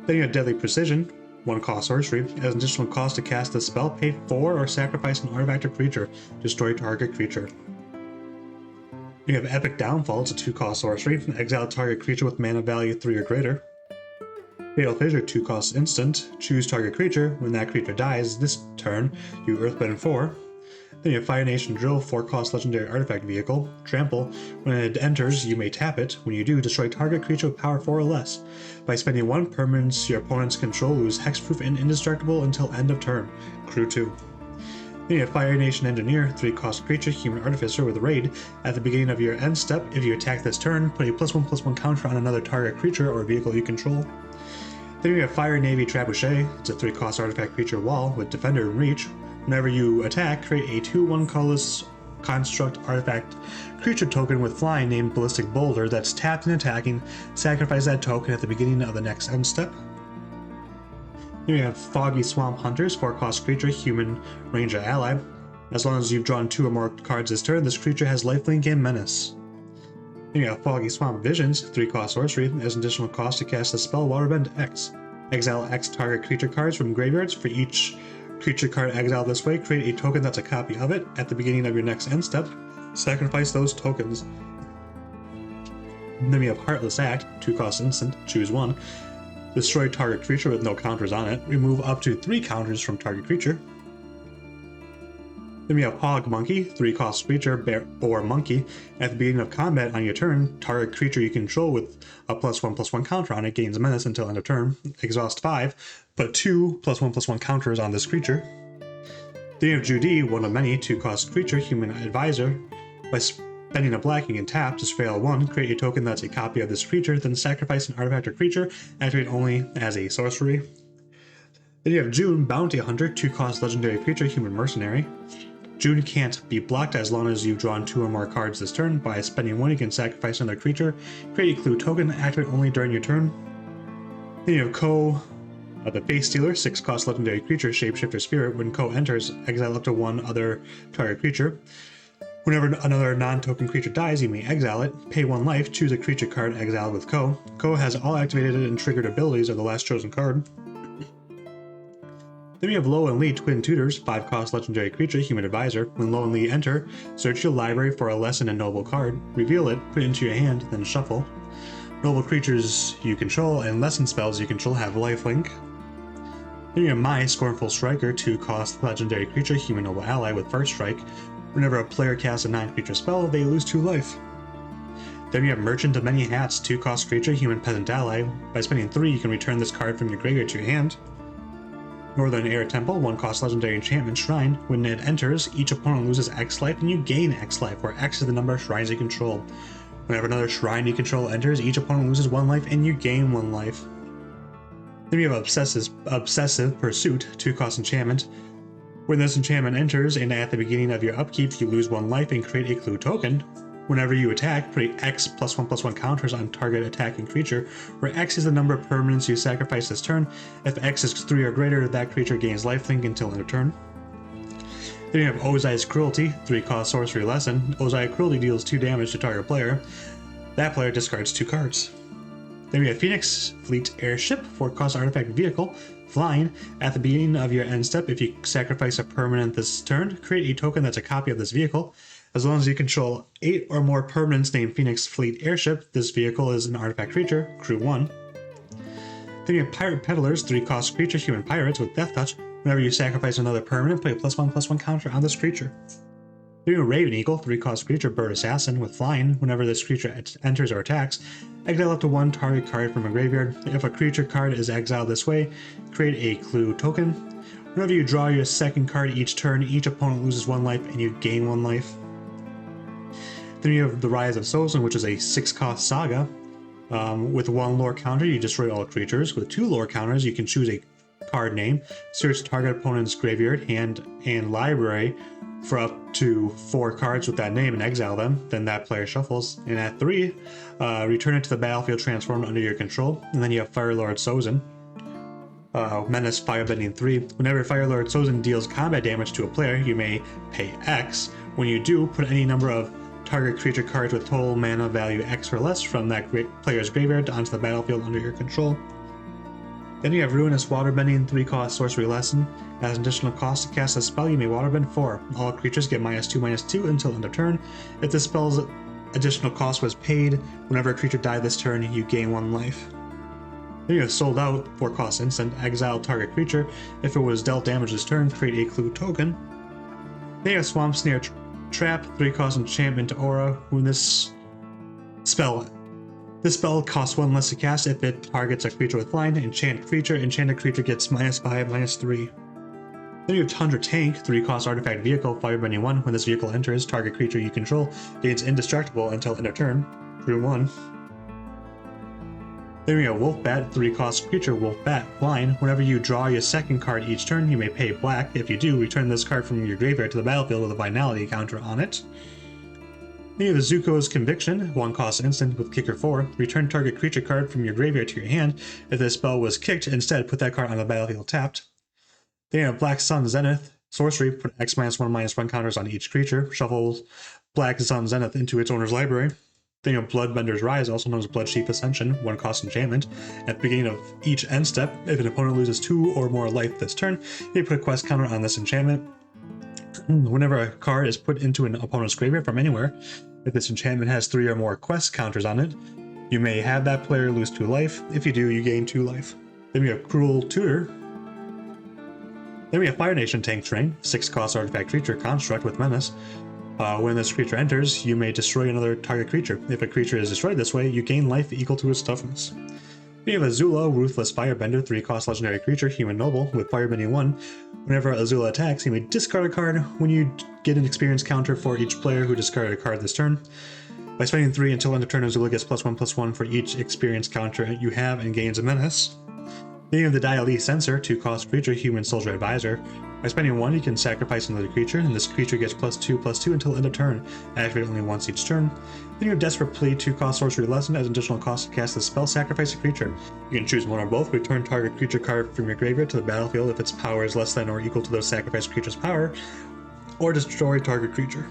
Then you have Deadly Precision, 1-cost sorcery. As an additional cost to cast this spell, pay 4 or sacrifice an artifact or creature. Destroy target creature. You have Epic Downfall, it's a 2-cost sorcery. Exile target creature with mana value 3 or greater. Fatal Fissure, 2-cost instant. Choose target creature. When that creature dies this turn, you Earthbend 4. Then you have Fire Nation Drill, 4-cost legendary artifact vehicle. Trample. When it enters, you may tap it. When you do, destroy target creature with power 4 or less. By spending 1 permanence your opponent's control, lose hexproof and indestructible until end of turn. Crew 2. Then you have Fire Nation Engineer, 3-cost creature, human artificer with raid. At the beginning of your end step, if you attack this turn, put a +1/+1 counter on another target creature or vehicle you control. Then you have Fire Navy Trebuchet. It's a 3-cost artifact creature wall with defender and reach. Whenever you attack, create a 2/1 colorless construct artifact creature token with flying named Ballistic Boulder that's tapped and attacking. Sacrifice that token at the beginning of the next end step. Then we have Foggy Swamp Hunters, 4-cost creature, human ranger ally. As long as you've drawn 2 or more cards this turn, this creature has lifelink and menace. Then you have Foggy Swamp Visions, 3-cost sorcery. As an additional cost to cast the spell Waterbend X. Exile X target creature cards from graveyards. For each creature card exiled this way, create a token that's a copy of it. At the beginning of your next end step, sacrifice those tokens. Then we have Heartless Act, 2-cost instant, choose one. Destroy target creature with no counters on it. Remove up to 3 counters from target creature. Then we have Hog Monkey, 3-cost creature, bear or monkey. At the beginning of combat on your turn, target creature you control with a +1/+1 counter on it gains menace until end of turn. Exhaust 5. Put 2 +1/+1 counters on this creature. Then you have Judy, one of many, 2-cost creature, human advisor. By spending a black, you can tap to fail 1, create a token that's a copy of this creature, then sacrifice an artifact or creature, activate only as a sorcery. Then you have June, Bounty Hunter, 2-cost legendary creature, human mercenary. June can't be blocked as long as you've drawn 2 or more cards this turn. By spending 1, you can sacrifice another creature, create a clue token, activate only during your turn. Then you have Ko, the Face Stealer, 6-cost legendary creature, shapeshifter spirit. When Ko enters, exile up to 1 other target creature. Whenever another non-token creature dies, you may exile it. Pay 1 life, choose a creature card exiled with Ko. Ko has all activated and triggered abilities of the last chosen card. Then we have Lo and Lee, Twin Tutors, 5-cost legendary creature, human advisor. When Lo and Lee enter, search your library for a lesson and noble card, reveal it, put it into your hand, then shuffle. Noble creatures you control and lesson spells you control have lifelink. Then you have Mai, Scornful Striker, 2-cost legendary creature, human noble ally with first strike. Whenever a player casts a non-creature spell, they lose 2 life. Then we have Merchant of Many Hats, 2-cost creature, human peasant ally. By spending 3, you can return this card from your graveyard to your hand. Northern Air Temple, 1-cost legendary enchantment shrine. When it enters, each opponent loses X life and you gain X life, where X is the number of shrines you control. Whenever another shrine you control enters, each opponent loses 1 life and you gain 1 life. Then we have Obsessive Pursuit, 2-cost enchantment. When this enchantment enters, and at the beginning of your upkeep, you lose 1 life and create a clue token. Whenever you attack, put a X +1/+1 counters on target attacking creature, where X is the number of permanents you sacrifice this turn. If X is 3 or greater, that creature gains lifelink until end of turn. Then you have Ozai's Cruelty, 3-cost sorcery lesson. Ozai Cruelty deals 2 damage to target player. That player discards 2 cards. Then we have Phoenix Fleet Airship, 4-cost artifact vehicle, flying. At the beginning of your end step, if you sacrifice a permanent this turn, create a token that's a copy of this vehicle. As long as you control 8 or more permanents named Phoenix Fleet Airship, this vehicle is an artifact creature, crew 1. Then you have Pirate Peddlers, 3-cost creature, human pirates with Death Touch. Whenever you sacrifice another permanent, put a +1/+1 counter on this creature. Then you have Raven Eagle, 3-cost creature, bird assassin with flying. Whenever this creature enters or attacks, exile up to 1 target card from a graveyard. If a creature card is exiled this way, create a clue token. Whenever you draw your second card each turn, each opponent loses 1 life and you gain 1 life. Then you have the Rise of Sozin, which is a 6-cost saga. With 1 lore counter, you destroy all creatures. With 2 lore counters, you can choose a card name, search target opponent's graveyard, hand, and library for up to 4 cards with that name and exile them. Then that player shuffles. And at 3, return it to the battlefield transformed under your control. And then you have Firelord Sozin. Menace Firebending 3. Whenever Firelord Sozin deals combat damage to a player, you may pay X. When you do, put any number of target creature cards with total mana value X or less from that player's graveyard onto the battlefield under your control. Then you have Ruinous Waterbending, 3-cost sorcery lesson. As an additional cost to cast a spell, you may waterbend 4. All creatures get -2/-2 until end of turn. If the spell's additional cost was paid, whenever a creature died this turn, you gain 1 life. Then you have Sold Out, 4-cost instant, exile target creature. If it was dealt damage this turn, create a clue token. Then you have Swamp Snare Trap, 3-cost enchantment aura. When this spell costs 1 less to cast if it targets a creature with flying. Enchanted creature gets -5/-3. Then you have Tundra Tank, 3-cost artifact vehicle, firebending 1. When this vehicle enters, target creature you control gains indestructible until end of turn. Drew 1. Then we have Wolf Bat, 3-cost creature, Wolf Bat, flying. Whenever you draw your second card each turn, you may pay black. If you do, return this card from your graveyard to the battlefield with a Finality counter on it. Then you have the Zuko's Conviction, 1-cost instant with kicker 4. Return target creature card from your graveyard to your hand. If this spell was kicked, instead put that card on the battlefield tapped. Then you have Black Sun Zenith, sorcery, put X-1/-1 counters on each creature. Shuffle Black Sun Zenith into its owner's library. Then you have Bloodbender's Rise, also known as Bloodchief Ascension, 1-cost enchantment. At the beginning of each end step, if an opponent loses 2 or more life this turn, you put a quest counter on this enchantment. Whenever a card is put into an opponent's graveyard from anywhere, if this enchantment has 3 or more quest counters on it, you may have that player lose 2 life. If you do, you gain 2 life. Then we have Cruel Tutor. Then we have Fire Nation Tank Train, 6-cost artifact creature, construct with menace. When this creature enters, you may destroy another target creature. If a creature is destroyed this way, you gain life equal to its toughness. We have Azula, Ruthless Firebender, 3-cost legendary creature, human noble, with firebending 1. Whenever Azula attacks, you may discard a card. When you get an experience counter for each player who discarded a card this turn. By spending 3 until end of turn, Azula gets +1/+1 for each experience counter you have and gains a menace. Then you have the Dialee Censor, 2-cost creature, human soldier advisor. By spending 1, you can sacrifice another creature, and this creature gets +2/+2 until end of turn. Activate only once each turn. Then you have Desperate Plea, 2-cost sorcery lesson. As an additional cost to cast the spell, sacrifice a creature. You can choose one or both. Return target creature card from your graveyard to the battlefield if its power is less than or equal to the sacrificed creature's power, or destroy target creature.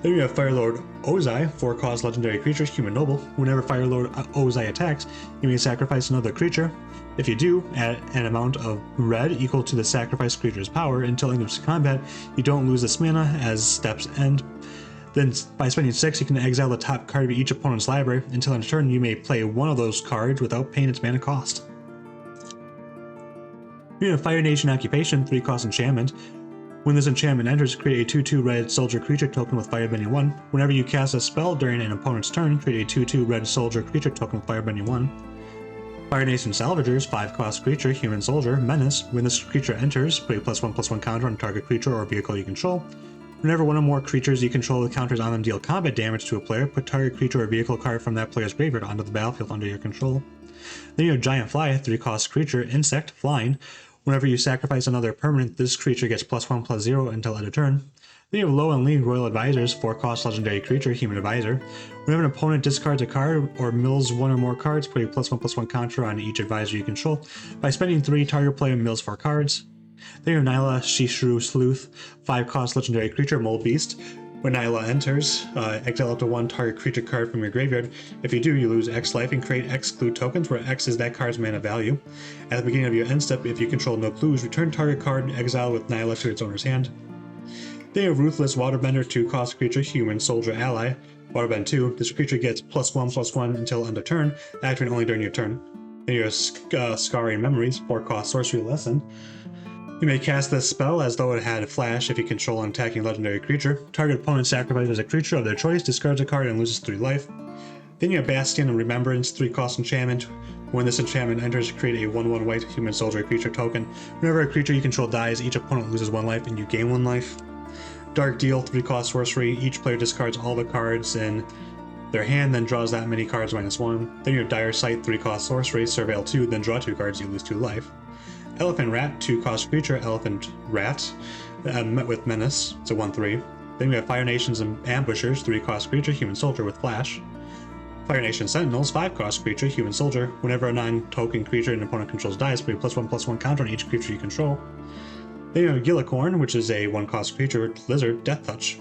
Then you have Firelord Ozai, 4-cost legendary creature, human noble. Whenever Firelord Ozai attacks, you may sacrifice another creature. If you do, add an amount of red equal to the sacrificed creature's power until end of combat. You don't lose this mana as steps end. Then by spending 6, you can exile the top card of each opponent's library. Until end of turn, you may play one of those cards without paying its mana cost. You have Fire Nation Occupation, 3-cost enchantment. When this enchantment enters, create a 2/2 red soldier creature token with firebending 1. Whenever you cast a spell during an opponent's turn, create a 2/2 red soldier creature token with firebending 1. Fire Nation Salvagers, 5-cost creature, human soldier, menace. When this creature enters, put a +1/+1 counter on target creature or vehicle you control. Whenever one or more creatures you control with counters on them deal combat damage to a player, put target creature or vehicle card from that player's graveyard onto the battlefield under your control. Then you have Giant Fly, 3-cost creature, insect, flying. Whenever you sacrifice another permanent, this creature gets +1/+0 until end of turn. Then you have Low and Lee, Royal Advisors, 4-cost legendary creature, human advisor. Whenever an opponent discards a card or mills one or more cards, put a +1/+1 counter on each advisor you control. By spending 3, target player mills 4 cards. Then you have Nyla, Shishru Sleuth, 5-cost legendary creature, Mole Beast. When Nyla enters, exile up to 1 target creature card from your graveyard. If you do, you lose X life and create X clue tokens, where X is that card's mana value. At the beginning of your end step, if you control no clues, return target card and exile with Nyla to its owner's hand. Then you have Ruthless Waterbender, 2-cost creature, human soldier ally. Waterbend 2, this creature gets +1/+1 until end of turn, activate only during your turn. Then you have Scarring Memories, 4-cost sorcery lesson. You may cast this spell as though it had a flash if you control an attacking legendary creature. Target opponent sacrifices a creature of their choice, discards a card, and loses 3 life. Then you have Bastion of Remembrance, 3-cost enchantment. When this enchantment enters, create a 1/1 white human soldier creature token. Whenever a creature you control dies, each opponent loses 1 life and you gain 1 life. Dark Deal, 3-cost sorcery. Each player discards all the cards in their hand, then draws that many cards -1. Then you have Dire Sight, 3-cost sorcery. Surveil 2, then draw 2 cards, you lose 2 life. Elephant Rat, 2-cost creature, Elephant Rat, met with menace, it's a 1/3. Then we have Fire Nations and Ambushers, 3-cost creature, human soldier with flash. Fire Nation Sentinels, 5-cost creature, human soldier. Whenever a non-token creature an opponent controls dies, put a +1/+1 counter on each creature you control. Then you have Gillicorn, which is a 1-cost creature, lizard, Death Touch.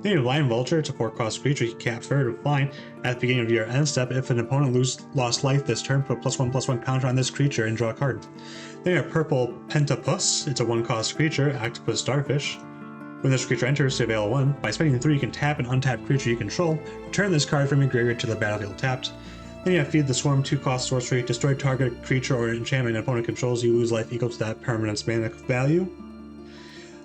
Then you have Lion Vulture, it's a 4-cost creature, cat bird, flying. At the beginning of your end step, if an opponent lost life this turn, put a +1/+1 counter on this creature and draw a card. Then you have Purple Pentapus, it's a 1-cost creature, octopus starfish. When this creature enters, surveil 1. By spending 3, you can tap an untapped creature you control. Return this card from your graveyard to the battlefield tapped. Then you have Feed the Swarm, 2-cost sorcery. Destroy target creature or enchantment an opponent controls. You lose life equal to that permanent's mana value.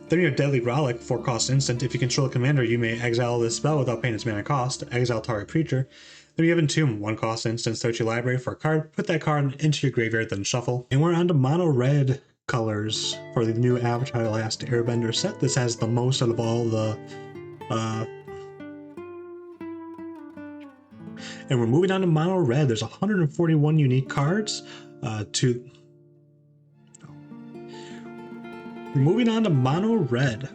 Then you have Deadly Relic, 4-cost instant. If you control a commander, you may exile this spell without paying its mana cost. Exile target creature. Then you have Entomb, 1-cost instant. Search your library for a card. Put that card into your graveyard, then shuffle. And we're on to Mono Red colors for the new Avatar Last Airbender set. This has the most out of all the and we're moving on to mono red. There's 141 unique cards. We're moving on to mono red.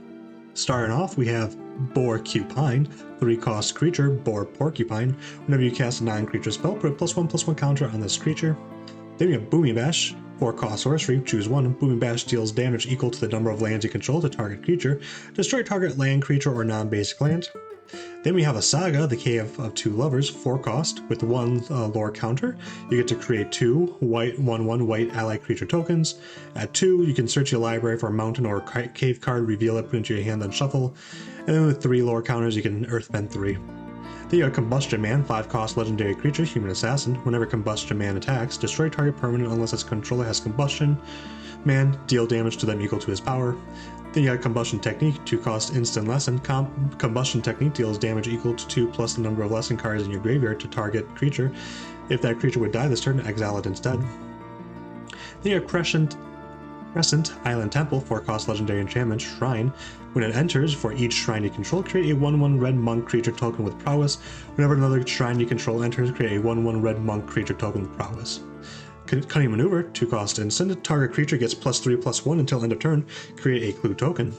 Starting off, we have Boar Cupine, 3-cost creature, Boar Porcupine. Whenever you cast a non-creature spell, put a +1/+1 counter on this creature. Then we have Booming Bash, 4-cost sorcery, choose one. Booming Bash deals damage equal to the number of lands you control to target creature. Destroy target land, creature, or non-basic land. Then we have a Saga, the Cave of Two Lovers, 4-cost, with 1 lore counter. You get to create 2 white 1/1 white ally creature tokens. At 2, you can search your library for a mountain or cave card, reveal it, put it into your hand, then shuffle. And then with 3 lore counters, you can earthbend 3. Then you have Combustion Man, 5-cost legendary creature, human assassin. Whenever Combustion Man attacks, destroy target permanent unless its controller has Combustion Man, deal damage to them equal to his power. Then you have Combustion Technique, 2-cost instant lesson. Combustion Technique deals damage equal to 2 plus the number of lesson cards in your graveyard to target creature. If that creature would die this turn, exile it instead. Then you have Crescent Island Temple, 4-cost legendary enchantment, Shrine. When it enters, for each shrine you control, create a 1/1 red monk creature token with prowess. Whenever another shrine you control enters, create a 1/1 red monk creature token with prowess. Cunning Maneuver, 2-cost instant. Target creature gets +3/+1 until end of turn. Create a clue token.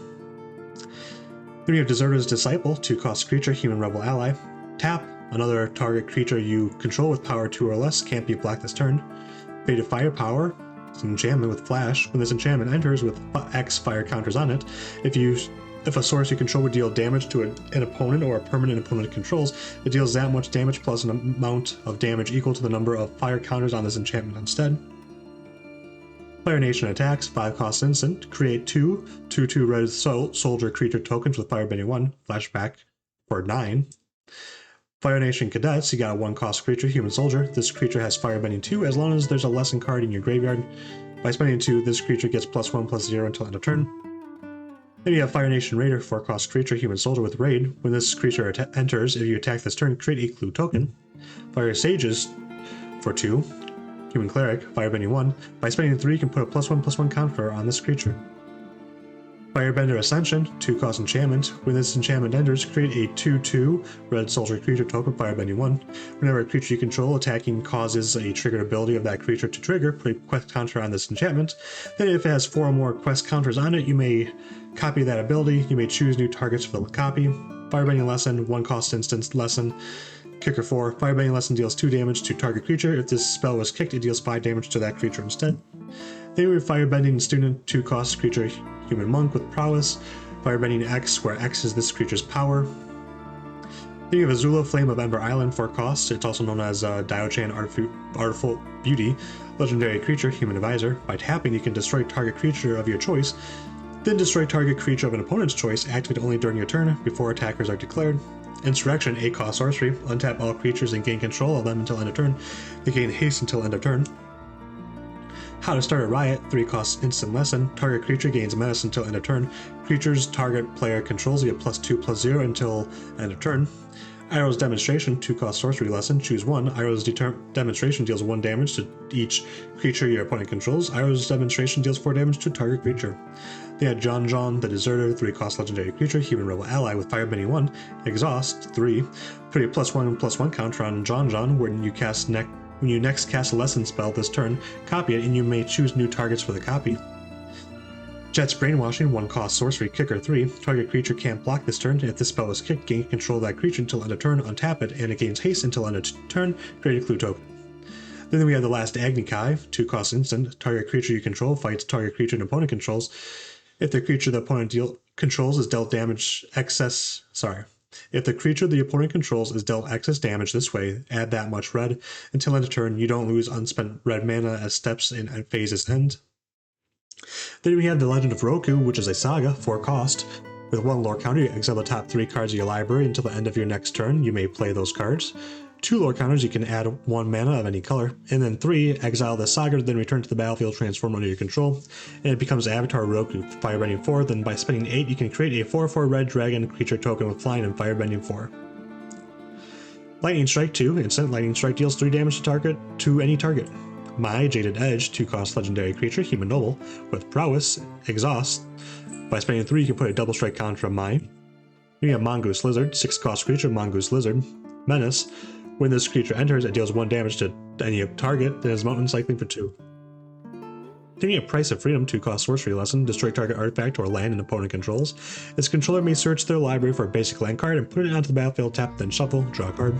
Then we have Deserter's Disciple, 2-cost creature, human rebel ally. Tap. Another target creature you control with power 2 or less can't be blocked this turn. Fated Firepower, it's an enchantment with flash. When this enchantment enters with X fire counters on it, if a source you control would deal damage to an opponent or a permanent opponent controls, it deals that much damage plus an amount of damage equal to the number of fire counters on this enchantment instead. Fire Nation attacks, 5-cost instant. Create 2 2/2 red soldier creature tokens with Firebending 1, flashback for 9. Fire Nation Cadets, you got a 1-cost creature, human soldier. This creature has Firebending 2 as long as there's a lesson card in your graveyard. By spending 2, this creature gets +1/+0 until end of turn. Then you have Fire Nation Raider, 4-cost creature, human soldier with raid. When this creature enters, if you attack this turn, create a clue token. Fire Sages for 2, human cleric, Firebending 1. By spending 3, you can put a +1/+1 counter on this creature. Firebender Ascension, 2-cost enchantment. When this enchantment enters, create a 2/2 red soldier creature token, Firebending 1. Whenever a creature you control attacking causes a triggered ability of that creature to trigger, put a quest counter on this enchantment. Then if it has 4 or more quest counters on it, you may copy that ability. You may choose new targets for the copy. Firebending Lesson, 1-cost instance lesson. Kicker 4. Firebending Lesson deals 2 damage to target creature. If this spell was kicked, it deals 5 damage to that creature instead. Then we have Firebending Student, 2-cost creature, human monk with prowess. Firebending X, where X is this creature's power. Then you have Azula, Flame of Ember Island, 4-cost. It's also known as Diochan Artful Beauty, legendary creature, human advisor. By tapping, you can destroy target creature of your choice. Then destroy target creature of an opponent's choice, activate only during your turn, before attackers are declared. Insurrection, 8-cost sorcery. Untap all creatures and gain control of them until end of turn. They gain haste until end of turn. How to Start a Riot, 3-cost instant lesson. Target creature gains menace until end of turn. Creatures target player controls get +2/+0 until end of turn. Iroh's Demonstration, 2-cost sorcery lesson. Choose 1. Iroh's Demonstration deals 1 damage to each creature your opponent controls. Iroh's Demonstration deals 4 damage to target creature. They had John the Deserter, 3-cost legendary creature, human rebel ally with Firebending 1. Exhaust 3. Put a +1/+1 counter on John when you next cast a lesson spell this turn, copy it, and you may choose new targets for the copy. Jet's Brainwashing, 1-cost sorcery, kicker 3. Target creature can't block this turn. If this spell is kicked, gain control of that creature until end of turn, untap it, and it gains haste until end of turn, create a clue token. Then we have the Last Agni Kai, 2-cost instant. Target creature you control fights target creature an opponent controls. If the creature the opponent controls is dealt If the creature the opponent controls is dealt excess damage this way, add that much red. Until end of turn, you don't lose unspent red mana as steps in phases end. Then we have the Legend of Roku, which is a saga, 4-cost. With 1 lore counter, you exile the top 3 cards of your library until the end of your next turn. You may play those cards. 2 lore counters, you can add 1 mana of any color. And then 3, exile the saga, then return to the battlefield, transform under your control. And it becomes Avatar Roku, Firebending 4. Then by spending 8, you can create a 4/4 red dragon creature token with flying and Firebending 4. Lightning Strike 2, instant. Lightning Strike deals 3 damage to any target. My Jaded Edge, 2-cost legendary creature, human noble, with prowess, exhaust. By spending 3, you can put a double strike counter on mine. You have Mongoose Lizard, 6-cost creature, Mongoose Lizard, menace. When this creature enters, it deals 1 damage to any target and is mountain cycling for 2. Then you have Price of Freedom, 2-cost sorcery lesson, destroy target artifact or land an opponent controls. Its controller may search their library for a basic land card and put it onto the battlefield, tap, then shuffle, draw a card.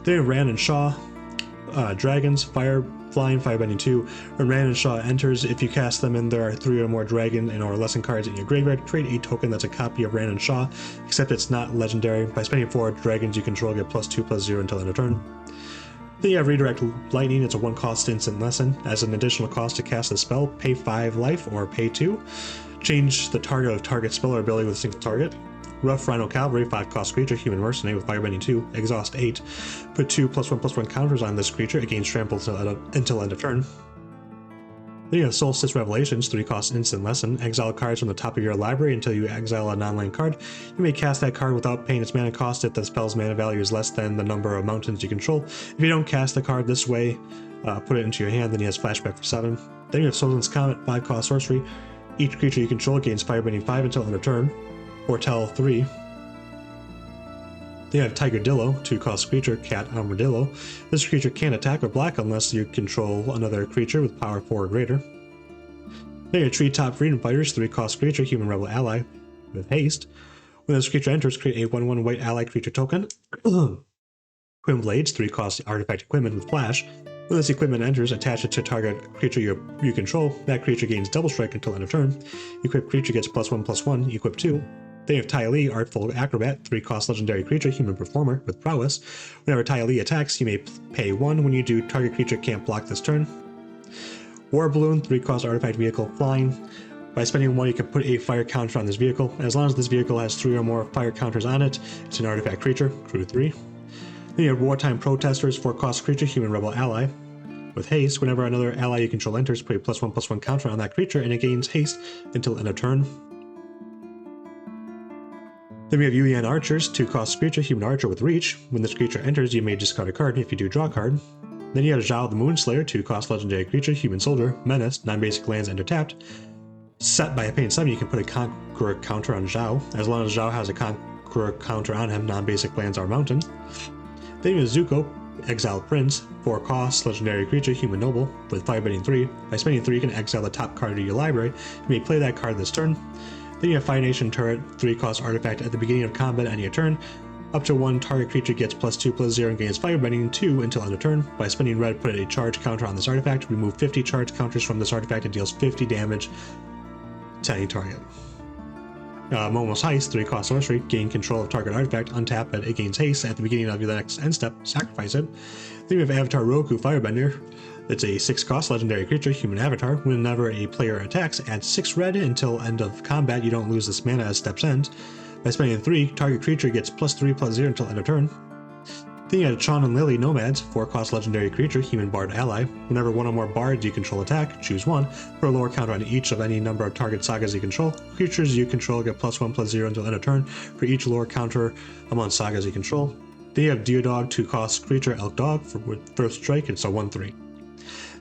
Then you have Ran and Shaw, dragons, flying, firebending 2. When Ran and Shaw enters, if you cast them and there are 3 or more dragon and or lesson cards in your graveyard, create a token that's a copy of Ran and Shaw, except it's not legendary. By spending 4 dragons you control, get +2/+0 until end of turn. Then you have Redirect Lightning, it's a 1-cost instant lesson. As an additional cost to cast a spell, pay 5 life or pay 2. Change the target of target spell or ability with a single target. Rough Rhino Cavalry, 5-cost creature, human mercenary with firebending 2, exhaust 8. Put 2 +1/+1 counters on this creature, it gains trample until end of turn. Then you have Solstice Revelations, 3-cost instant lesson. Exile cards from the top of your library until you exile a non-land card. You may cast that card without paying its mana cost if the spell's mana value is less than the number of mountains you control. If you don't cast the card this way, put it into your hand, then he has flashback for 7. Then you have Solan's Comet, 5-cost sorcery. Each creature you control gains firebending 5 until end of turn. Foretell 3. Then you have Tigerdillo, 2-cost creature, cat armadillo. This creature can't attack or block unless you control another creature with power 4 or greater. Then you have Treetop Freedom Fighters, 3-cost creature, human rebel ally with haste. When this creature enters, create a 1/1 white ally creature token. Quinn Blades, 3-cost artifact equipment with flash. When this equipment enters, attach it to target creature you control. That creature gains double strike until end of turn. Equipped creature gets +1/+1, equip 2. Then you have Ty Lee, Artful Acrobat, 3-cost legendary creature, human performer with prowess. Whenever Ty Lee attacks, you may pay 1. When you do, target creature can't block this turn. War Balloon, 3-cost artifact vehicle, flying. By spending 1, you can put a fire counter on this vehicle. As long as this vehicle has 3 or more fire counters on it, it's an artifact creature, crew 3. Then you have Wartime Protesters, 4-cost creature, human rebel ally with haste. Whenever another ally you control enters, put a +1/+1 counter on that creature and it gains haste until end of turn. Then we have Yuyan Archers, 2-cost creature, human archer with reach. When this creature enters, you may discard a card. If you do, draw a card. Then you have Zhao the Moonslayer, 2-cost legendary creature, human soldier, menace, non-basic lands enter tapped. Set by paying 7, you can put a Conqueror counter on Zhao. As long as Zhao has a Conqueror counter on him, non-basic lands are mountain. Then you have Zuko, Exiled Prince, 4-cost legendary creature, human noble, with firebending 3. By spending 3, you can exile the top card of your library. You may play that card this turn. Then you have Fire Nation Turret, 3-cost artifact at the beginning of combat on your turn. Up to 1 target creature gets +2/+0 and gains firebending 2 until end of turn. By spending red, put a charge counter on this artifact. Remove 50 charge counters from this artifact and deals 50 damage to any target. Momo's Heist, 3-cost sorcery, gain control of target artifact, untap it, it gains haste. At the beginning of your next end step, sacrifice it. Then we have Avatar Roku Firebender. It's a 6-cost legendary creature, human avatar. Whenever a player attacks, add 6 red until end of combat. You don't lose this mana as steps end. By spending 3, target creature gets +3/+0 until end of turn. Then you have Chon and Lily Nomads, 4-cost legendary creature, human bard ally. Whenever one or more bards you control attack, choose 1. Put a lower counter on each of any number of target sagas you control. Creatures you control get +1/+0 until end of turn for each lower counter among sagas you control. Then you have Deodog, 2-cost creature, elk dog, with first strike, it's a 1/3.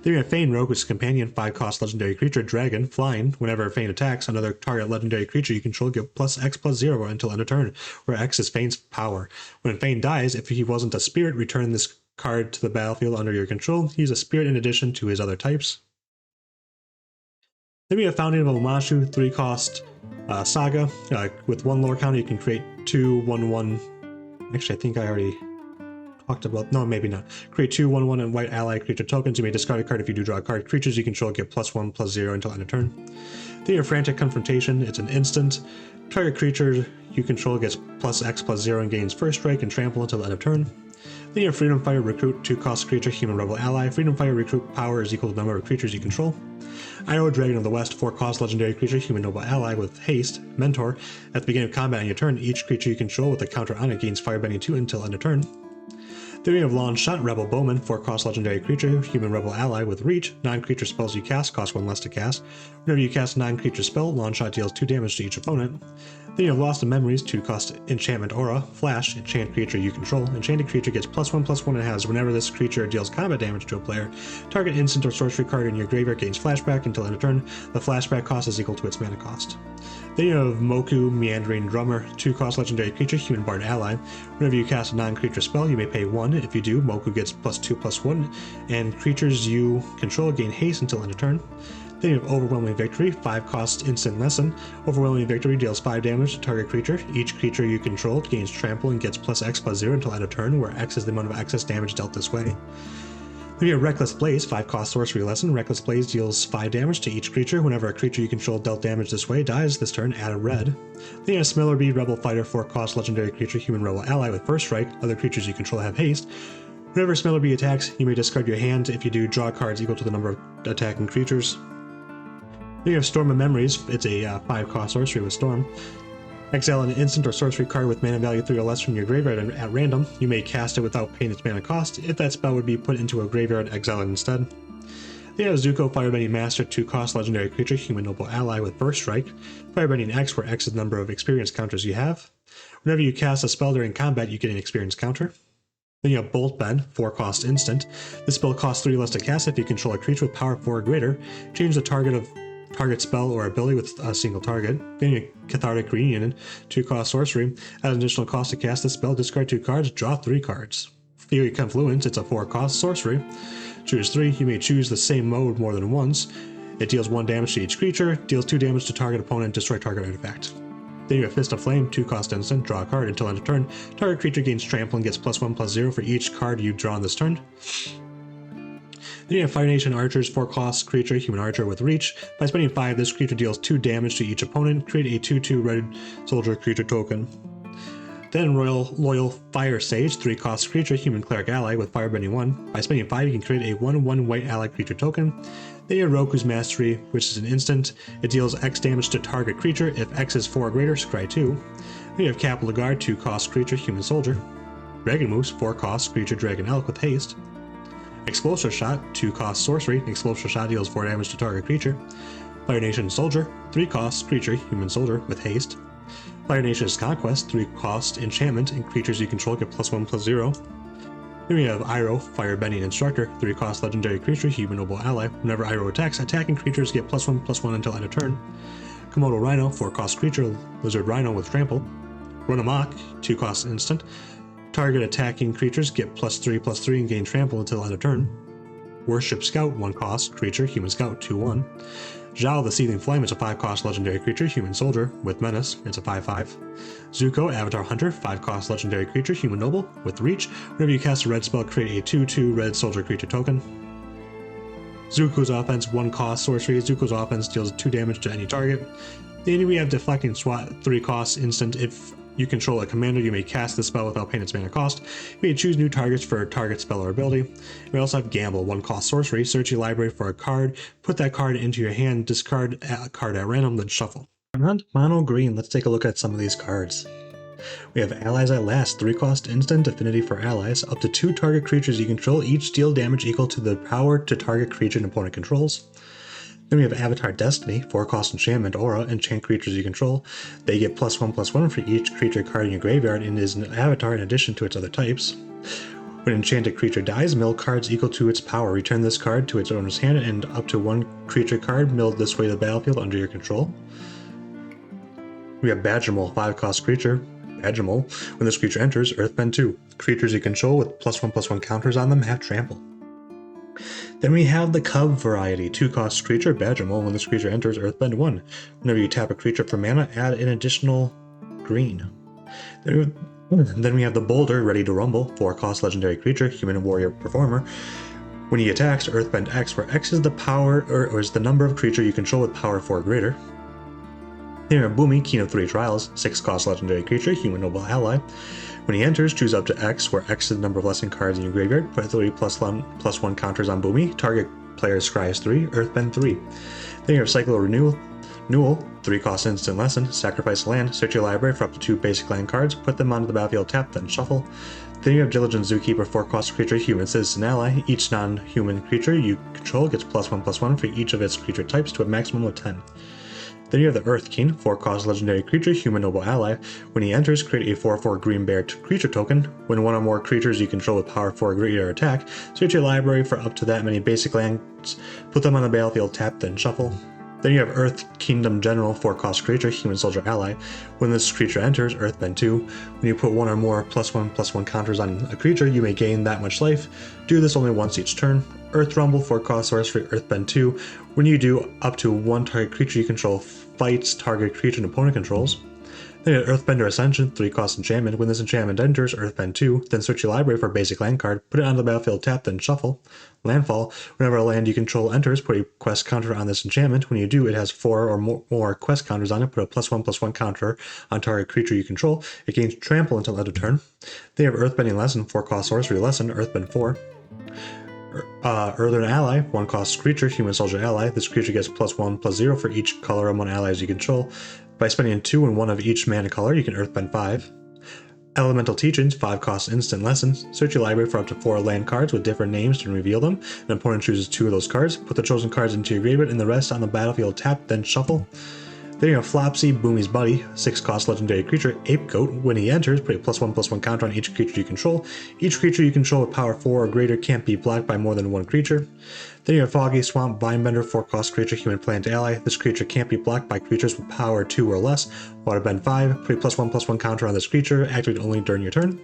Then you have Fane Rogue, his companion, 5-cost legendary creature, dragon, flying. Whenever Fane attacks another target legendary creature you control, give +X/+0 until end of turn, where X is Fane's power. When Fane dies, if he wasn't a spirit, return this card to the battlefield under your control. He's a spirit in addition to his other types. Then we have Founding of Omashu, 3-cost saga. With 1 lower counter, you can create 2 1/1. Actually, I think I already talked about, no, maybe not. Create 2 1/1 and white ally creature tokens. You may discard a card if you do draw a card. Creatures you control get +1/+0 until end of turn. Then your Frantic Confrontation, it's an instant. Target creature you control gets +X/+0 and gains first strike and trample until end of turn. Then you have Freedom Fighter Recruit, 2-cost creature, human rebel ally. Freedom Fighter Recruit power is equal to the number of creatures you control. Idaho Dragon of the West, 4-cost legendary creature, human noble ally with haste, mentor. At the beginning of combat on your turn, each creature you control with a counter on it gains firebending 2 until end of turn. Then we have Long Shot Rebel Bowman, 4-cost legendary creature, human rebel ally with reach. Non-creature spells you cast cost 1 less to cast. Whenever you cast a non-creature spell, Long Shot deals 2 damage to each opponent. Then you have Lost in Memories, 2-cost Enchantment Aura, Flash, enchant creature you control. Enchanted creature gets +1/+1 and has whenever this creature deals combat damage to a player. Target instant or sorcery card in your graveyard gains flashback until end of turn. The flashback cost is equal to its mana cost. Then you have Moku, Meandering Drummer, 2-cost legendary creature, human bard ally. Whenever you cast a non-creature spell, you may pay 1. If you do, Moku gets +2/+1, and creatures you control gain haste until end of turn. Then you have Overwhelming Victory, 5-cost instant lesson. Overwhelming Victory deals 5 damage to target creature. Each creature you control gains trample and gets +X/+0 until end of turn, where X is the amount of excess damage dealt this way. Then you have Reckless Blaze, 5-cost sorcery lesson. Reckless Blaze deals 5 damage to each creature. Whenever a creature you control dealt damage this way dies this turn, add a red. Then you have Smellerbee, Rebel Fighter, 4-cost legendary creature, human rebel ally with first strike. Other creatures you control have haste. Whenever Smellerbee attacks, you may discard your hand. If you do, draw cards equal to the number of attacking creatures. Then you have Storm of Memories. It's a 5-cost sorcery with Storm. Exile an instant or sorcery card with mana value 3 or less from your graveyard at random. You may cast it without paying its mana cost. If that spell would be put into a graveyard, exile it instead. Then you have Zuko, Firebending Master, 2-cost legendary creature, human noble ally with first strike. Firebending X, where X is the number of experience counters you have. Whenever you cast a spell during combat, you get an experience counter. Then you have Bolt Bend, 4-cost instant. This spell costs 3 less to cast if you control a creature with power 4 or greater. Change the target spell or ability with a single target. Then you have Cathartic Reunion, 2-cost sorcery. At an additional cost to cast this spell, discard 2 cards, draw 3 cards. Fury Confluence, it's a 4-cost sorcery. Choose 3, you may choose the same mode more than once. It deals 1 damage to each creature, deals 2 damage to target opponent, destroy target artifact. Then you have Fist of Flame, 2-cost instant, draw a card until end of turn. Target creature gains trample and gets +1/+0 for each card you draw on this turn. Then you have Fire Nation Archers, 4-cost creature, human archer with reach. By spending 5, this creature deals 2 damage to each opponent. Create a 2/2 red soldier creature token. Then Loyal Fire Sage, 3-cost creature, human cleric ally with Firebending 1. By spending 5, you can create a 1/1 white ally creature token. Then you have Roku's Mastery, which is an instant. It deals X damage to target creature. If X is 4 or greater, scry 2. Then you have Capital Guard, 2-cost creature, human soldier. Dragon Moose, 4-cost creature, dragon elk with haste. Explosive Shot, 2-cost sorcery. Explosive Shot deals 4 damage to target creature. Fire Nation Soldier, 3-cost creature, human soldier with haste. Fire Nation's Conquest, 3-cost enchantment, and creatures you control get +1/+0. Then we have Iroh, Firebending Instructor, 3-cost legendary creature, human noble ally. Whenever Iroh attacks, attacking creatures get +1/+1 until end of turn. Komodo Rhino, 4-cost creature, lizard rhino with trample. Run Amok, 2-cost instant. Target attacking creatures get +3/+3 and gain trample until end of turn. Worship Scout, 1-cost creature, human scout, 2/1. Zhao the Seething Flame is a 5-cost legendary creature, human soldier with menace. It's a 5/5. Zuko, Avatar Hunter, 5-cost legendary creature, human noble with reach. Whenever you cast a red spell, create a 2/2 red soldier creature token. Zuko's Offense, 1-cost sorcery. Zuko's Offense deals 2 damage to any target. Then we have Deflecting Swat, 3-cost instant. If you control a commander, you may cast the spell without paying its mana cost. You may choose new targets for a target spell or ability. We also have Gamble, 1-cost sorcery. Search your library for a card, put that card into your hand, discard a card at random, then shuffle. And mono green, let's take a look at some of these cards. We have Allies at Last, 3-cost instant, affinity for allies. Up to 2 target creatures you control each deal damage equal to the power to target creature an opponent controls. Then we have Avatar Destiny, 4-cost enchantment aura, enchant creatures you control. They get +1/+1 for each creature card in your graveyard and is an avatar in addition to its other types. When an enchanted creature dies, mill cards equal to its power. Return this card to its owner's hand and up to 1 creature card milled this way to the battlefield under your control. We have Badgermole, 5-cost creature. Badgermole, when this creature enters, Earthbend 2. Creatures you control with +1/+1 counters on them have trample. Then we have the Cub variety, 2-cost creature, Badgermole. When this creature enters, Earthbend 1. Whenever you tap a creature for mana, add an additional green. Then we have the Boulder, Ready to Rumble, 4-cost legendary creature, human warrior performer. When he attacks, Earthbend X, where X is the power or is the number of creature you control with power 4 or greater. Then we have Boomy, King of 3 Trials, 6-cost legendary creature, human noble ally. When he enters, choose up to X, where X is the number of blessing cards in your graveyard. Put 3 +1/+1 counters on Boomy. Target player scries 3, Earthbend 3. Then you have Cycle of Renewal, 3-cost instant lesson. Sacrifice land, search your library for up to 2 basic land cards, put them onto the battlefield tapped, then shuffle. Then you have Diligent Zookeeper, 4-cost creature, human citizen ally. Each non-human creature you control gets +1/+1 for each of its creature types to a maximum of 10. Then you have the Earth King, 4-cost legendary creature, human noble ally. When he enters, create a 4/4 green bear creature token. When one or more creatures you control with power 4 or greater attack, search your library for up to that many basic lands, put them on the battlefield, tap, then shuffle. Then you have Earth Kingdom General, 4-cost creature, human soldier ally. When this creature enters, Earthbend 2. When you put one or more +1/+1 counters on a creature, you may gain that much life. Do this only once each turn. Earth Rumble, 4-cost sorcery, Earthbend 2. When you do, up to one target creature you control fights target creature an opponent controls. Then you have Earthbender Ascension, 3-cost enchantment. When this enchantment enters, Earthbend 2, then search your library for a basic land card, put it on the battlefield, tap, then shuffle. Landfall, whenever a land you control enters, put a quest counter on this enchantment. When you do, it has 4 or more quest counters on it, put a +1/+1 counter on target creature you control. It gains trample until end of turn. They have Earthbending Lesson, 4-cost sorcery lesson, Earthbend 4. Earthen Ally, 1-cost creature, human soldier ally. This creature gets +1/+0 for each color among allies you control. By spending 2 and 1 of each mana color, you can Earthbend 5. Elemental Teachings, 5-cost instant lesson. Search your library for up to 4 land cards with different names to reveal them. An opponent chooses 2 of those cards. Put the chosen cards into your graveyard and the rest on the battlefield, tap, then shuffle. Then you have Flopsy, Boomy's Buddy, 6-cost legendary creature, Ape Goat. When he enters, put a +1/+1 counter on each creature you control. Each creature you control with power 4 or greater can't be blocked by more than one creature. Then you have Foggy Swamp, Vinebender, 4-cost creature, human plant ally. This creature can't be blocked by creatures with power 2 or less. Waterbend 5, put a +1/+1 counter on this creature, activate only during your turn.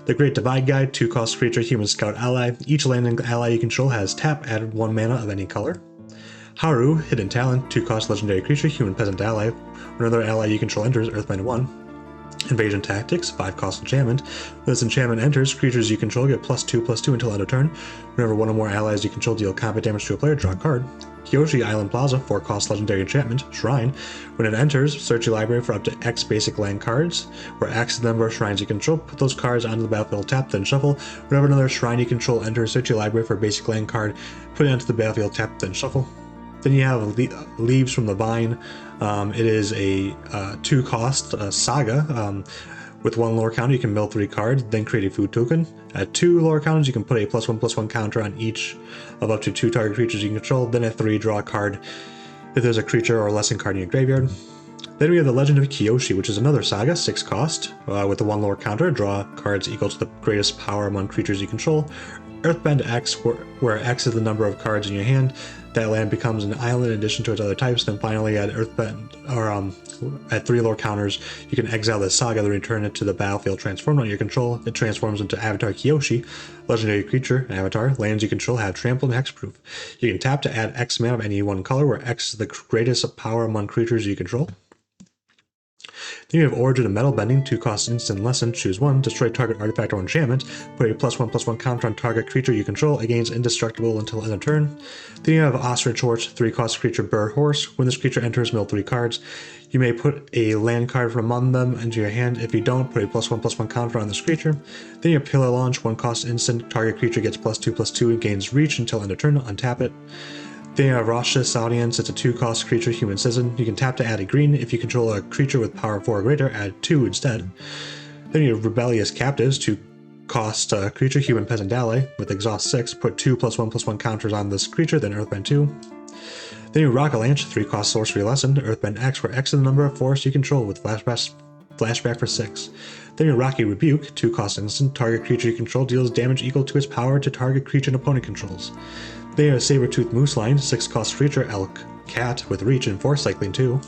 The Great Divide Guide, 2-cost creature, human scout ally. Each landing ally you control has tap, added 1 mana of any color. Haru, Hidden Talent, 2-cost legendary creature, human peasant ally. When another ally you control enters, Earthbend 1. Invasion Tactics, 5-cost enchantment. When this enchantment enters, creatures you control get +2/+2 until end of turn. Whenever one or more allies you control deal combat damage to a player, draw a card. Kyoshi Island Plaza, 4-cost legendary enchantment, Shrine. When it enters, search your library for up to X basic land cards, where X is the number of shrines you control. Put those cards onto the battlefield, tap, then shuffle. Whenever another shrine you control enters, search your library for a basic land card, put it onto the battlefield, tap, then shuffle. Then you have Leaves from the Vine. It is a 2-cost saga. With 1 lore counter, you can mill 3 cards, then create a food token. At 2 lore counters, you can put a +1/+1 counter on each of up to 2 target creatures you control. Then at 3, draw a card if there's a creature or lesson card in your graveyard. Then we have the Legend of Kyoshi, which is another saga, 6-cost. With the 1 lore counter, draw cards equal to the greatest power among creatures you control. Earthbend X, where X is the number of cards in your hand. That land becomes an island in addition to its other types. Then finally, at Earthbend, or at 3 lore counters, you can exile this saga, then return it to the battlefield transformed on your control. It transforms into Avatar Kyoshi, legendary creature, Avatar. Lands you control have trample and hexproof. You can tap to add X mana of any one color, where X is the greatest power among creatures you control. Then you have Origin of Metal Bending, 2-cost instant lesson, choose 1, destroy target artifact or enchantment, put a +1/+1 counter on target creature you control, it gains indestructible until end of turn. Then you have Ostrich Horse, 3-cost creature, Bird Horse. When this creature enters, mill 3 cards. You may put a land card from among them into your hand. If you don't, put a +1/+1 counter on this creature. Then you have Pillar Launch, 1-cost instant, target creature gets +2/+2 and gains reach until end of turn, untap it. Then you have Rosh's Audience, it's a 2-cost creature, human citizen. You can tap to add a green. If you control a creature with power 4 or greater, add 2 instead. Then you have Rebellious Captives, 2-cost creature, human peasant ally. With Exhaust 6, put 2 +1/+1 counters on this creature, then Earthbend 2. Then you have Rock-a-Lanche, 3-cost sorcery lesson, Earthbend X, where X is the number of forests you control with flashback for 6. Then your Rocky Rebuke, 2-cost instant, target creature you control deals damage equal to its power to target creature an opponent controls. They have Saber-Tooth Mooseline, 6-cost creature, Elk Cat with reach and force cycling 2.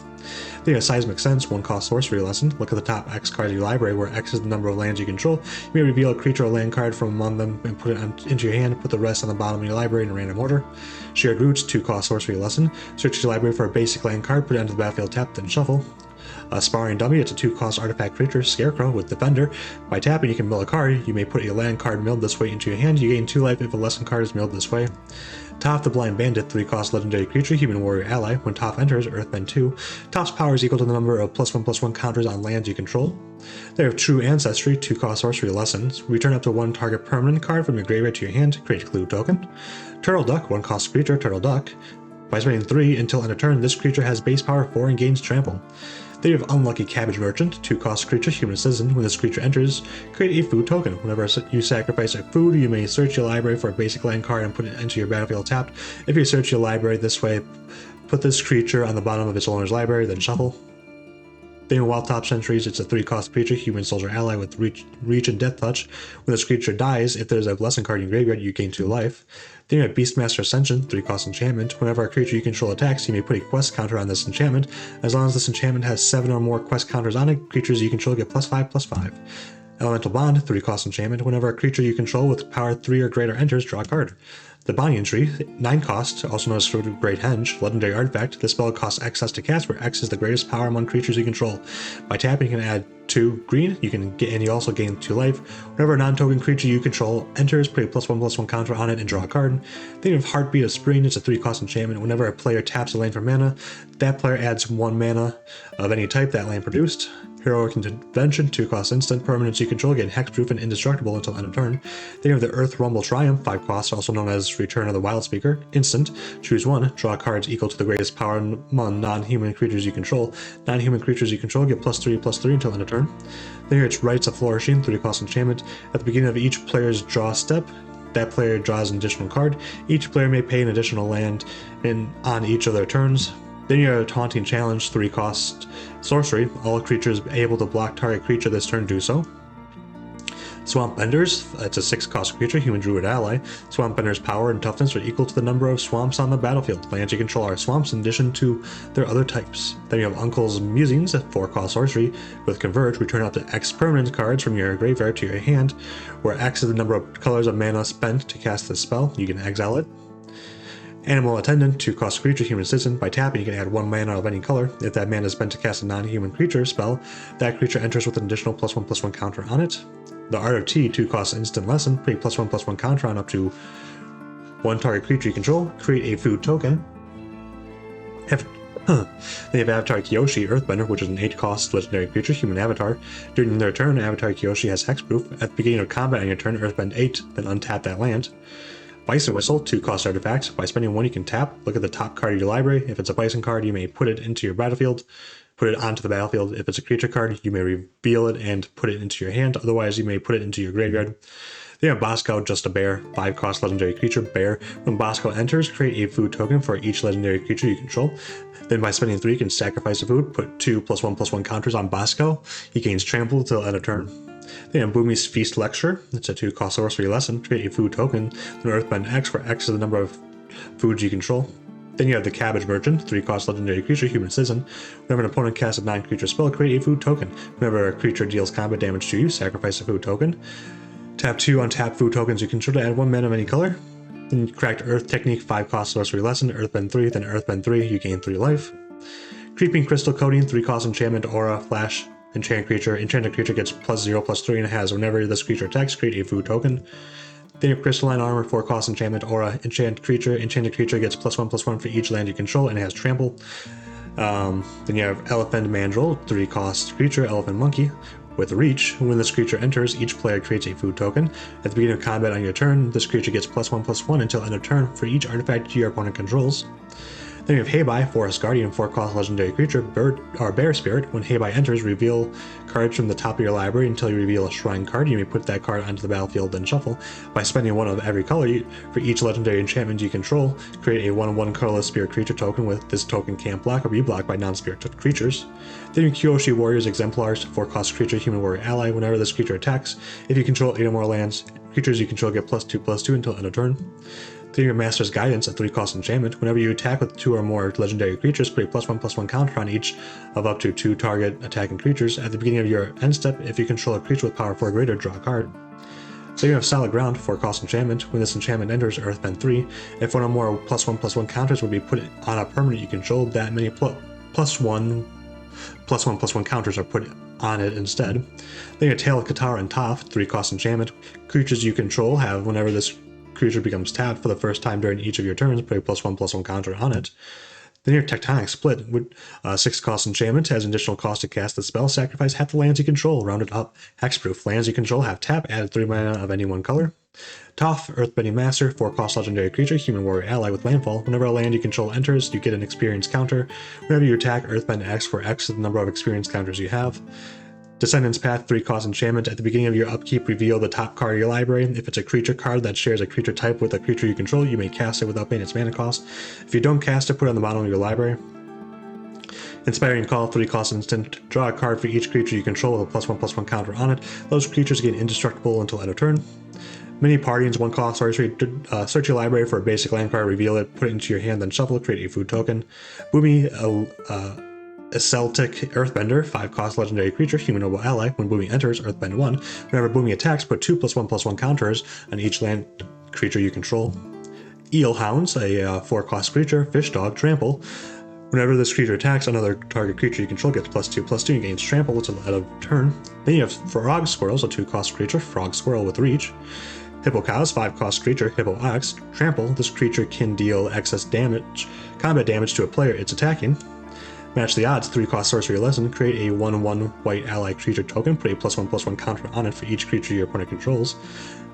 They have Seismic Sense, 1-cost sorcery lesson. Look at the top X card of your library, where X is the number of lands you control. You may reveal a creature or land card from among them and put it into your hand. Put the rest on the bottom of your library in random order. Shared Roots, 2-cost sorcery lesson. Search your library for a basic land card, put it onto the battlefield, tap, then shuffle. Sparring Dummy, it's a 2-cost artifact creature, Scarecrow with Defender. By tapping, you can mill a card. You may put a land card milled this way into your hand. You gain 2 life if a lesson card is milled this way. Toph the Blind Bandit, 3-cost legendary creature, human warrior ally. When Toph enters, Earthbend 2. Toph's power is equal to the number of +1/+1 counters on lands you control. They have True Ancestry, 2-cost sorcery lessons. Return up to 1 target permanent card from your graveyard to your hand, create a clue token. Turtle Duck, 1-cost creature, Turtle Duck. By spending 3 until end of turn, this creature has base power 4 and gains trample. Then you have Unlucky Cabbage Merchant, 2-cost creature, human citizen. When this creature enters, create a food token. Whenever you sacrifice a food, you may search your library for a basic land card and put it into your battlefield tapped. If you search your library this way, put this creature on the bottom of its owner's library, then shuffle. Then Wild Top Sentries, it's a 3-cost creature, human soldier ally with reach and death touch. When this creature dies, if there's a lesson card in your graveyard, you gain 2 life. Then you have Beastmaster Ascension, 3-cost enchantment. Whenever a creature you control attacks, you may put a quest counter on this enchantment. As long as this enchantment has 7 or more quest counters on it, creatures you control get +5/+5. Elemental Bond, 3-cost enchantment. Whenever a creature you control with power 3 or greater enters, draw a card. The Banyan Tree, 9 cost, also known as Great Henge, legendary artifact. This spell costs X to cast, where X is the greatest power among creatures you control. By tapping, you can add 2 green, and you also gain 2 life. Whenever a non-token creature you control enters, put a +1/+1 counter on it and draw a card. Then you have Heartbeat of Spring, it's a 3-cost enchantment. Whenever a player taps a land for mana, that player adds 1 mana of any type that land produced. Heroic Intervention, 2-cost instant. Permanents you control get hexproof and indestructible until end of turn. Then you have the Earth Rumble Triumph, 5 cost, also known as Return of the Wild Speaker. Instant. Choose 1. Draw cards equal to the greatest power among non-human creatures you control. Non-human creatures you control get +3/+3 until end of turn. Then here it's Rites of Flourishing, 3-cost enchantment. At the beginning of each player's draw step, that player draws an additional card. Each player may pay an additional land on each of their turns. Then you have a Taunting Challenge, 3-cost sorcery. All creatures able to block target creature this turn do so. Swamp Benders, it's a 6-cost creature, human druid ally. Swamp Benders' power and toughness are equal to the number of swamps on the battlefield. Lands you control are swamps in addition to their other types. Then you have Uncle's Musings, a 4-cost sorcery. With Converge, return up to X permanent cards from your graveyard to your hand, where X is the number of colors of mana spent to cast this spell. You can exile it. Animal Attendant, 2-cost creature, human citizen. By tapping, you can add 1 mana of any color. If that mana is spent to cast a non-human creature spell, that creature enters with an additional +1/+1 counter on it. The Art of Tea, 2-cost instant lesson. Put a +1/+1 counter on up to 1 target creature you control. Create a food token. They have Avatar Kyoshi, Earthbender, which is an 8-cost legendary creature, human avatar. During their turn, Avatar Kyoshi has hexproof. At the beginning of combat on your turn, Earthbend 8, then untap that land. Bison Whistle, 2-cost artifact. By spending 1, you can tap. Look at the top card of your library. If it's a Bison card, you may put it into your battlefield. Put it onto the battlefield. If it's a creature card, you may reveal it and put it into your hand. Otherwise, you may put it into your graveyard. Then you have Bosco, just a bear, 5-cost legendary creature, bear. When Bosco enters, create a food token for each legendary creature you control. Then by spending 3, you can sacrifice a food, put 2 +1/+1 counters on Bosco. He gains trample till end of turn. Then you have Boomy's Feast Lecture. It's a 2-cost sorcery lesson. Create a food token, then Earthbend X, where X is the number of foods you control. Then you have the Cabbage Merchant, 3-cost legendary creature, human citizen. Whenever an opponent casts a non-creature spell, create a food token. Whenever a creature deals combat damage to you, sacrifice a food token. Tap 2 untap food tokens you control to add 1 mana of any color. Then you cracked Earth Technique, 5-cost sorcery lesson, Earthbend 3, then Earthbend 3, you gain 3 life. Creeping Crystal Coating, 3-cost enchantment, aura, flash, enchanted creature gets +0/+3 and it has whenever this creature attacks, create a food token. Then you have Crystalline Armor, 4-cost enchantment, aura, enchanted creature gets +1/+1 for each land you control and it has trample. Then you have Elephant Mandrill, 3-cost creature, elephant monkey. With reach, when this creature enters, each player creates a food token. At the beginning of combat on your turn, this creature gets +1/+1 until end of turn for each artifact your opponent controls. Then you have Heibai, Forest Guardian, 4-cost legendary creature, bear spirit. When Heibai enters, reveal cards from the top of your library until you reveal a shrine card. You may put that card onto the battlefield and shuffle. By spending 1 of every color for each legendary enchantment you control, create a 1/1 colorless spirit creature token. With this token can't block or be blocked by non-spirit creatures. Then you have Kyoshi Warriors Exemplars, 4-cost creature, human warrior ally. Whenever this creature attacks, if you control 8 or more lands, creatures you control get +2/+2 until end of turn. Then your Master's Guidance, a 3-cost enchantment. Whenever you attack with 2 or more legendary creatures, put a +1/+1 counter on each of up to 2 target attacking creatures. At the beginning of your end step, if you control a creature with power 4 or greater, draw a card. So you have Solid Ground, 4-cost enchantment. When this enchantment enters, Earthbend 3. If 1 or more +1/+1 counters would be put on a permanent you control, that many +1/+1 counters are put on it instead. Then you have Tail of Katara and Toph, 3-cost enchantment. Creatures you control have, whenever this creature becomes tapped for the first time during each of your turns, put a +1/+1 counter on it. Then your Tectonic Split, with 6-cost enchantment, has an additional cost to cast the spell. Sacrifice half the lands you control, rounded up. Hexproof. Lands you control have tap, added 3 mana of any one color. Toph, Earthbending Master, 4-cost legendary creature, human warrior ally with landfall. Whenever a land you control enters, you get an experience counter. Whenever you attack, Earthbend X, where X is the number of experience counters you have. Descendant's Path, 3-cost enchantment. At the beginning of your upkeep, reveal the top card of your library. If it's a creature card that shares a creature type with a creature you control, you may cast it without paying its mana cost. If you don't cast it, put it on the bottom of your library. Inspiring Call, 3-cost instant. Draw a card for each creature you control with a +1/+1 counter on it. Those creatures gain indestructible until end of turn. Mini Parties, 1-cost sorcery. Search your library for a basic land card, reveal it, put it into your hand, then shuffle, create a food token. Boomy, a Celtic Earthbender, 5-cost legendary creature, human noble ally. When Boomy enters, Earthbend 1. Whenever Boomy attacks, put 2 +1/+1 counters on each land creature you control. Eel Hounds, a 4-cost creature, fish dog, trample. Whenever this creature attacks, another target creature you control gets +2/+2 and gains trample until the end of turn. Then you have Frog Squirrels, a 2-cost creature, frog squirrel with reach. Hippo Cows, 5-cost creature, Hippo Ox, trample. This creature can deal excess damage, combat damage to a player it's attacking. Match the Odds, 3-cost sorcery lesson. Create a 1/1 white ally creature token. Put a +1/+1 counter on it for each creature your opponent controls.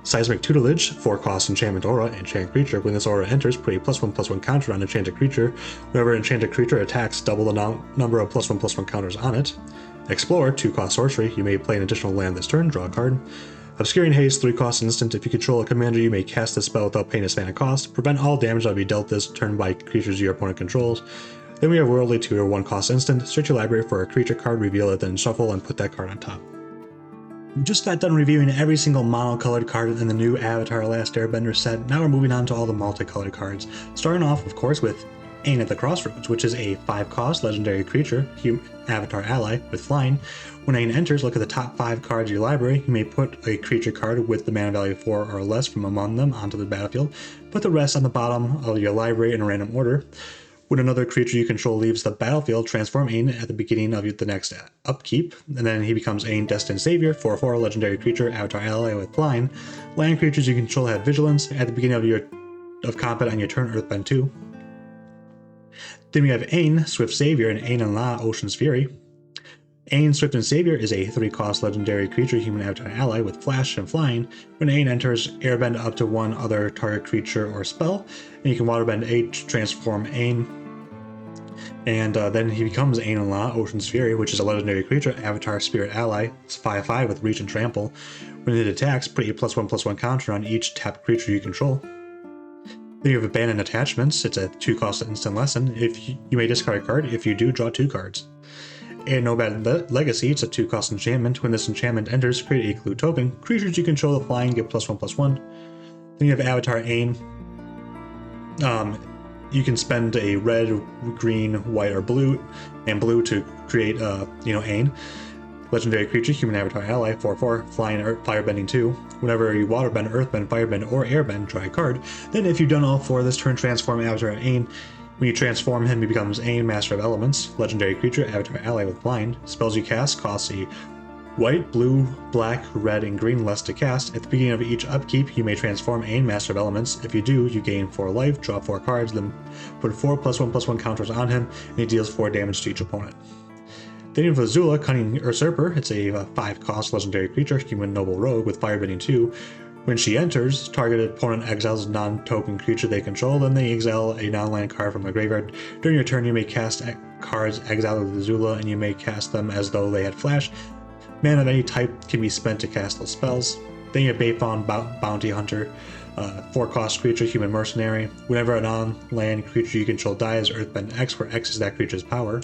Seismic Tutelage, 4-cost enchantment aura, enchant creature. When this aura enters, put a +1/+1 counter on enchanted creature. Whenever enchanted creature attacks, double the number of +1/+1 counters on it. Explore, 2-cost sorcery. You may play an additional land this turn, draw a card. Obscuring Haze, 3-cost instant. If you control a commander, you may cast this spell without paying its mana cost. Prevent all damage that will be dealt this turn by creatures your opponent controls. Then we have Worldly Tutor, 1-cost instant. Search your library for a creature card, reveal it, then shuffle and put that card on top. We just got done reviewing every single mono-colored card in the new Avatar Last Airbender set. Now we're moving on to all the multicolored cards. Starting off, of course, with Ain at the Crossroads, which is a 5-cost legendary creature, Avatar ally, with flying. When Ain enters, look at the top 5 cards of your library. You may put a creature card with the mana value 4 or less from among them onto the battlefield. Put the rest on the bottom of your library in a random order. When another creature you control leaves the battlefield, transform Ain at the beginning of the next upkeep, and then he becomes Ain Destined Savior, 4/4 legendary creature, Avatar ally with flying. Land creatures you control have vigilance. At the beginning of combat on your turn, Earthbend 2. Then we have Ain, Swift Savior, and Ain and La, Ocean's Fury. Ain, Swift and Savior is a 3-cost legendary creature, human avatar ally with flash and flying. When Ain enters, airbend up to one other target creature or spell, and you can waterbend 8 to transform Ain. And then he becomes Ain and La, Ocean's Fury, which is a legendary creature, avatar spirit ally. It's 5/5 with reach and trample. When it attacks, put a +1/+1 counter on each tapped creature you control. Then you have Abandoned Attachments. It's a 2-cost instant lesson. You may discard a card. If you do, draw 2 cards. And No Bad Legacy, it's a 2-cost enchantment. When this enchantment enters, create a clue token. Creatures you control with flying get +1/+1. Then you have Avatar Ain. You can spend a red, green, white, or blue, and blue to create, Ain. Legendary creature, human avatar ally, 4/4, flying, firebending 2. Whenever you waterbend, earthbend, firebend, or airbend, draw a card. Then if you've done all 4 this turn, transform Avatar Ain. When you transform him, he becomes Ain, Master of Elements. Legendary creature, avatar ally with blind. Spells you cast cost a white, blue, black, red, and green less to cast. At the beginning of each upkeep, you may transform Ain, Master of Elements. If you do, you gain 4 life, draw 4 cards, then put 4 +1/+1 counters on him, and he deals 4 damage to each opponent. Then you have Azula, Cunning Usurper. It's a 5-cost legendary creature, human noble rogue with firebending 2. When she enters, targeted opponent exiles a non-token creature they control, then they exile a non-land card from the graveyard. During your turn, you may cast cards exiled with Azula, and you may cast them as though they had flash. Mana of any type can be spent to cast those spells. Then you have Bayfawn Bounty Hunter, 4-cost creature, human mercenary. Whenever a non-land creature you control dies, earthbend X, where X is that creature's power.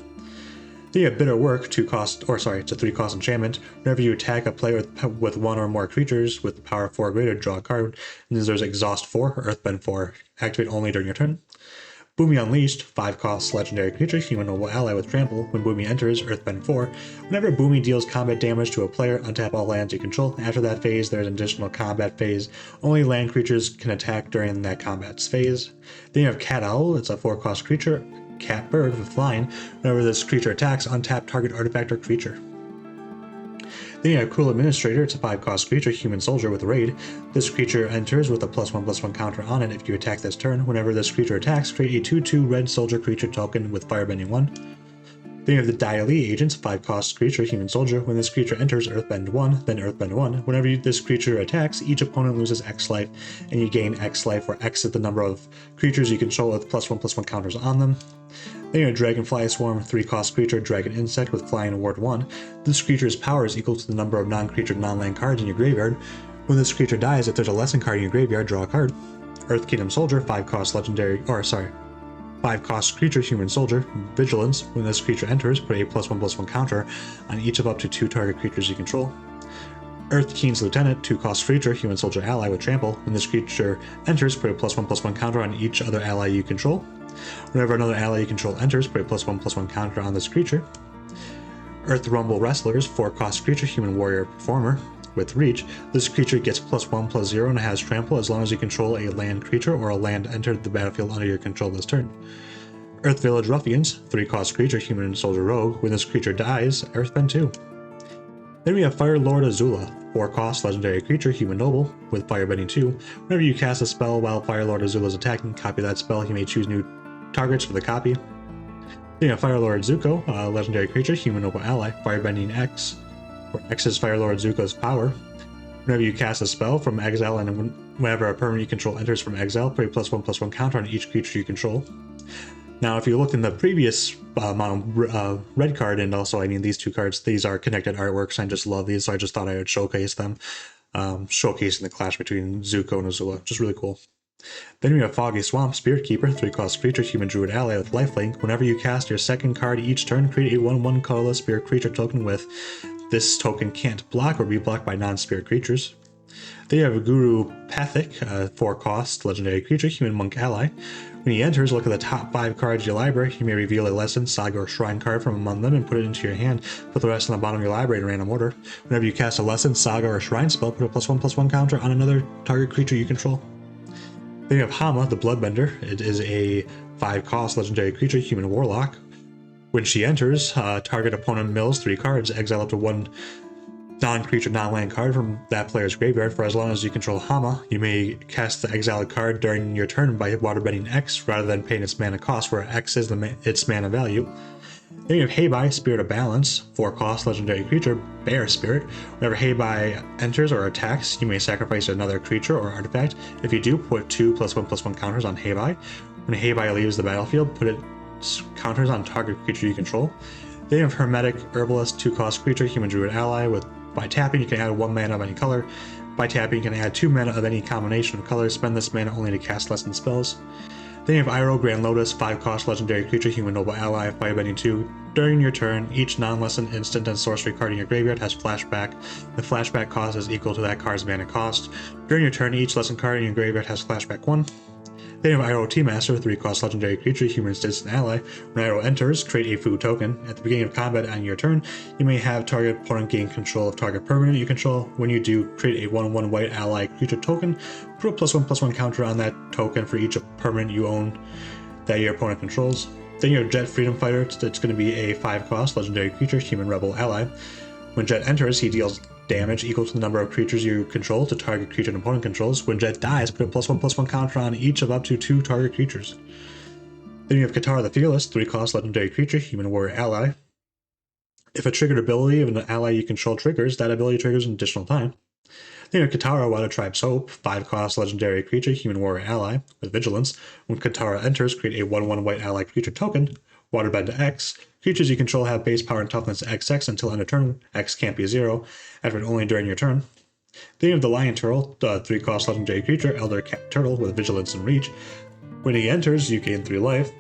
Then you have Bitter Work, it's a 3-cost enchantment. Whenever you attack a player with 1 or more creatures with the power of 4 or greater, draw a card. And then there's Exhaust 4, Earthbend 4, activate only during your turn. Boomy Unleashed, 5-cost legendary creature, human noble ally with trample. When Boomy enters, Earthbend 4. Whenever Boomy deals combat damage to a player, untap all lands you control. After that phase, there's an additional combat phase. Only land creatures can attack during that combat phase. Then you have Cat Owl, it's a 4-cost creature, cat bird with flying. Whenever this creature attacks, untap target artifact or creature. Then you have Cruel Administrator, it's a 5-cost creature, human soldier with raid. This creature enters with a +1/+1 counter on it if you attack this turn. Whenever this creature attacks, create a 2/2 red soldier creature token with firebending 1. Then Then you have the Daily Agents, 5-cost creature, human soldier. When this creature enters, Earthbend 1, then Earthbend 1. Whenever this creature attacks, each opponent loses X life, and you gain X life, where X is the number of creatures you control with +1/+1 counters on them. Then you have Dragonfly Swarm, 3-cost creature, Dragon Insect with Flying Award 1. This creature's power is equal to the number of non-creature non-land cards in your graveyard. When this creature dies, if there's a lesson card in your graveyard, draw a card. Earth Kingdom Soldier, 5-cost legendary, 5-cost creature, human soldier, vigilance. When this creature enters, put a +1/+1 counter on each of up to 2 target creatures you control. Earth King's Lieutenant, 2-cost creature, human soldier ally with trample. When this creature enters, put a +1/+1 counter on each other ally you control. Whenever another ally you control enters, put a +1/+1 counter on this creature. Earth Rumble Wrestlers, 4-cost creature, human warrior performer with reach. This creature gets +1/+0 and has trample as long as you control a land creature or a land entered the battlefield under your control this turn. Earth Village Ruffians, 3-cost creature, human soldier rogue. When this creature dies, Earthbend 2. Then we have Fire Lord Azula, 4-cost legendary creature, human noble with Firebending 2. Whenever you cast a spell while Fire Lord Azula is attacking, copy that spell. You may choose new targets for the copy. Then you have Fire Lord Zuko, legendary creature, human noble ally, Firebending X, where X is Fire Lord Zuko's power. Whenever you cast a spell from exile and whenever a permanent you control enters from exile, put a +1/+1 counter on each creature you control. Now, if you looked in the previous mono red card, and also, I mean, these two cards, these are connected artworks. I just love these, so I just thought I would showcase them. Showcasing the clash between Zuko and Azula, just really cool. Then we have Foggy Swamp, Spirit Keeper, 3-cost creature, human druid ally with lifelink. Whenever you cast your second card each turn, create a 1/1 colorless spirit creature token with this token can't block or be blocked by non-spirit creatures. Then you have Guru Pathic, 4-cost legendary creature, human monk ally. When he enters, look at the top 5 cards of your library. You may reveal a lesson, saga, or shrine card from among them and put it into your hand. Put the rest on the bottom of your library in random order. Whenever you cast a lesson, saga, or shrine spell, put a +1/+1 counter on another target creature you control. Then you have Hama, the Bloodbender. It is a 5-cost legendary creature, human warlock. When she enters, target opponent mills 3 cards, exile up to 1 non-creature, non-land card from that player's graveyard. For as long as you control Hama, you may cast the exiled card during your turn by waterbending X rather than paying its mana cost, where X is its mana value. Then you have Heibai, Spirit of Balance, 4-cost legendary creature, Bear Spirit. Whenever Heibai enters or attacks, you may sacrifice another creature or artifact. If you do, put 2 +1/+1 counters on Heibai. When Heibai leaves the battlefield, put its counters on target creature you control. Then you have Hermetic Herbalist, 2-cost creature, human druid ally with by tapping, you can add 1 mana of any color. By tapping, you can add 2 mana of any combination of colors. Spend this mana only to cast lesson spells. Then you have Iroh Grand Lotus, 5-cost legendary creature, human noble ally, Firebending 2. During your turn, each non-lesson instant and sorcery card in your graveyard has flashback. The flashback cost is equal to that card's mana cost. During your turn, each lesson card in your graveyard has flashback 1. Then you have Iroh Tea-Master, 3-cost legendary creature, human distant ally. When Iroh enters, create a food token. At the beginning of combat on your turn, you may have target opponent gain control of target permanent you control. When you do, create a 1/1 white ally creature token. Put a +1/+1 counter on that token for each permanent you own that your opponent controls. Then you have Jet Freedom Fighter. It's going to be a 5-cost legendary creature, human rebel ally. When Jet enters, he deals damage equal to the number of creatures you control to target creature an opponent controls. When Jet dies, put a +1/+1 counter on each of up to 2 target creatures. Then you have Katara the Fearless, 3-cost legendary creature, human warrior ally. If a triggered ability of an ally you control triggers, that ability triggers an additional time. Then you have Katara, Water Tribe's Hope, 5-cost legendary creature, human warrior ally with vigilance. When Katara enters, create a 1/1 white ally creature token. Waterbend X. Creatures you control have base power and toughness XX until end of turn. X can't be 0, after only during your turn. Then you have the Lion Turtle, the 3-cost legendary creature, Elder Cat Turtle with vigilance and reach. When he enters, you gain 3 life.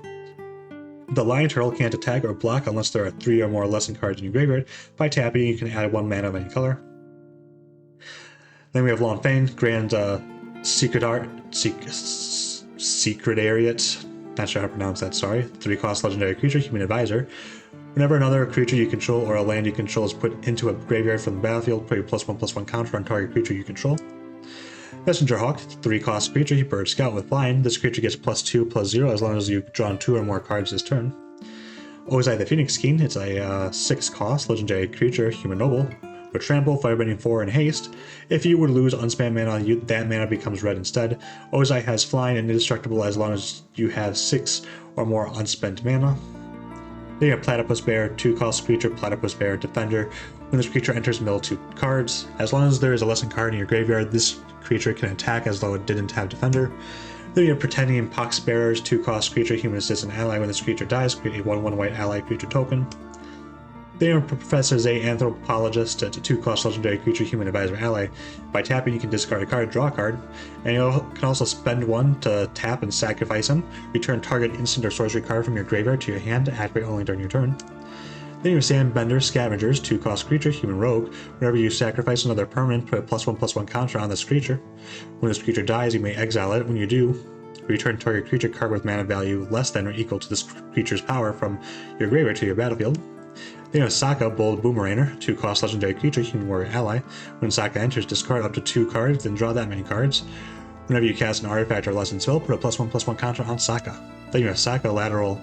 The Lion Turtle can't attack or block unless there are 3 or more lesson cards in your graveyard. By tapping, you can add 1 mana of any color. Then we have Long Fang, Grand Secretariat. Not sure how to pronounce that, sorry. 3-cost legendary creature, human advisor. Whenever another creature you control or a land you control is put into a graveyard from the battlefield, put a +1/+1 counter on target creature you control. Messenger Hawk, 3-cost creature, Bird Scout with flying. This creature gets +2/+0 as long as you've drawn 2 or more cards this turn. Ozai the Phoenix King, it's a 6-cost legendary creature, human noble. With trample, firebending 4, and haste. If you were to lose unspent mana, that mana becomes red instead. Ozai has flying and indestructible as long as you have 6 or more unspent mana. Then you have Platypus Bear, 2-cost creature, Platypus Bear, Defender. When this creature enters, mill 2 cards. As long as there is a lesson card in your graveyard, this creature can attack as though it didn't have Defender. Then you have Pretending Poxbearers, 2-cost creature, human assistant ally. When this creature dies, create a 1/1 white ally creature token. Then you have Professor Zay, Anthropologist, it's a 2-cost legendary creature, human advisor ally. By tapping, you can discard a card, draw a card, and you can also spend 1 to tap and sacrifice him. Return target instant or sorcery card from your graveyard to your hand to activate only during your turn. Then you have Sandbender, Scavengers, 2-cost creature, human rogue. Whenever you sacrifice another permanent, put a +1/+1 counter on this creature. When this creature dies, you may exile it. When you do, return target creature card with mana value less than or equal to this creature's power from your graveyard to your battlefield. Then you have Sokka, Bold Boomeranger, 2-cost legendary creature, human warrior ally. When Sokka enters, discard up to 2 cards, then draw that many cards. Whenever you cast an artifact or lesson spell, put a +1/+1 counter on Sokka. Then you have Sokka, Lateral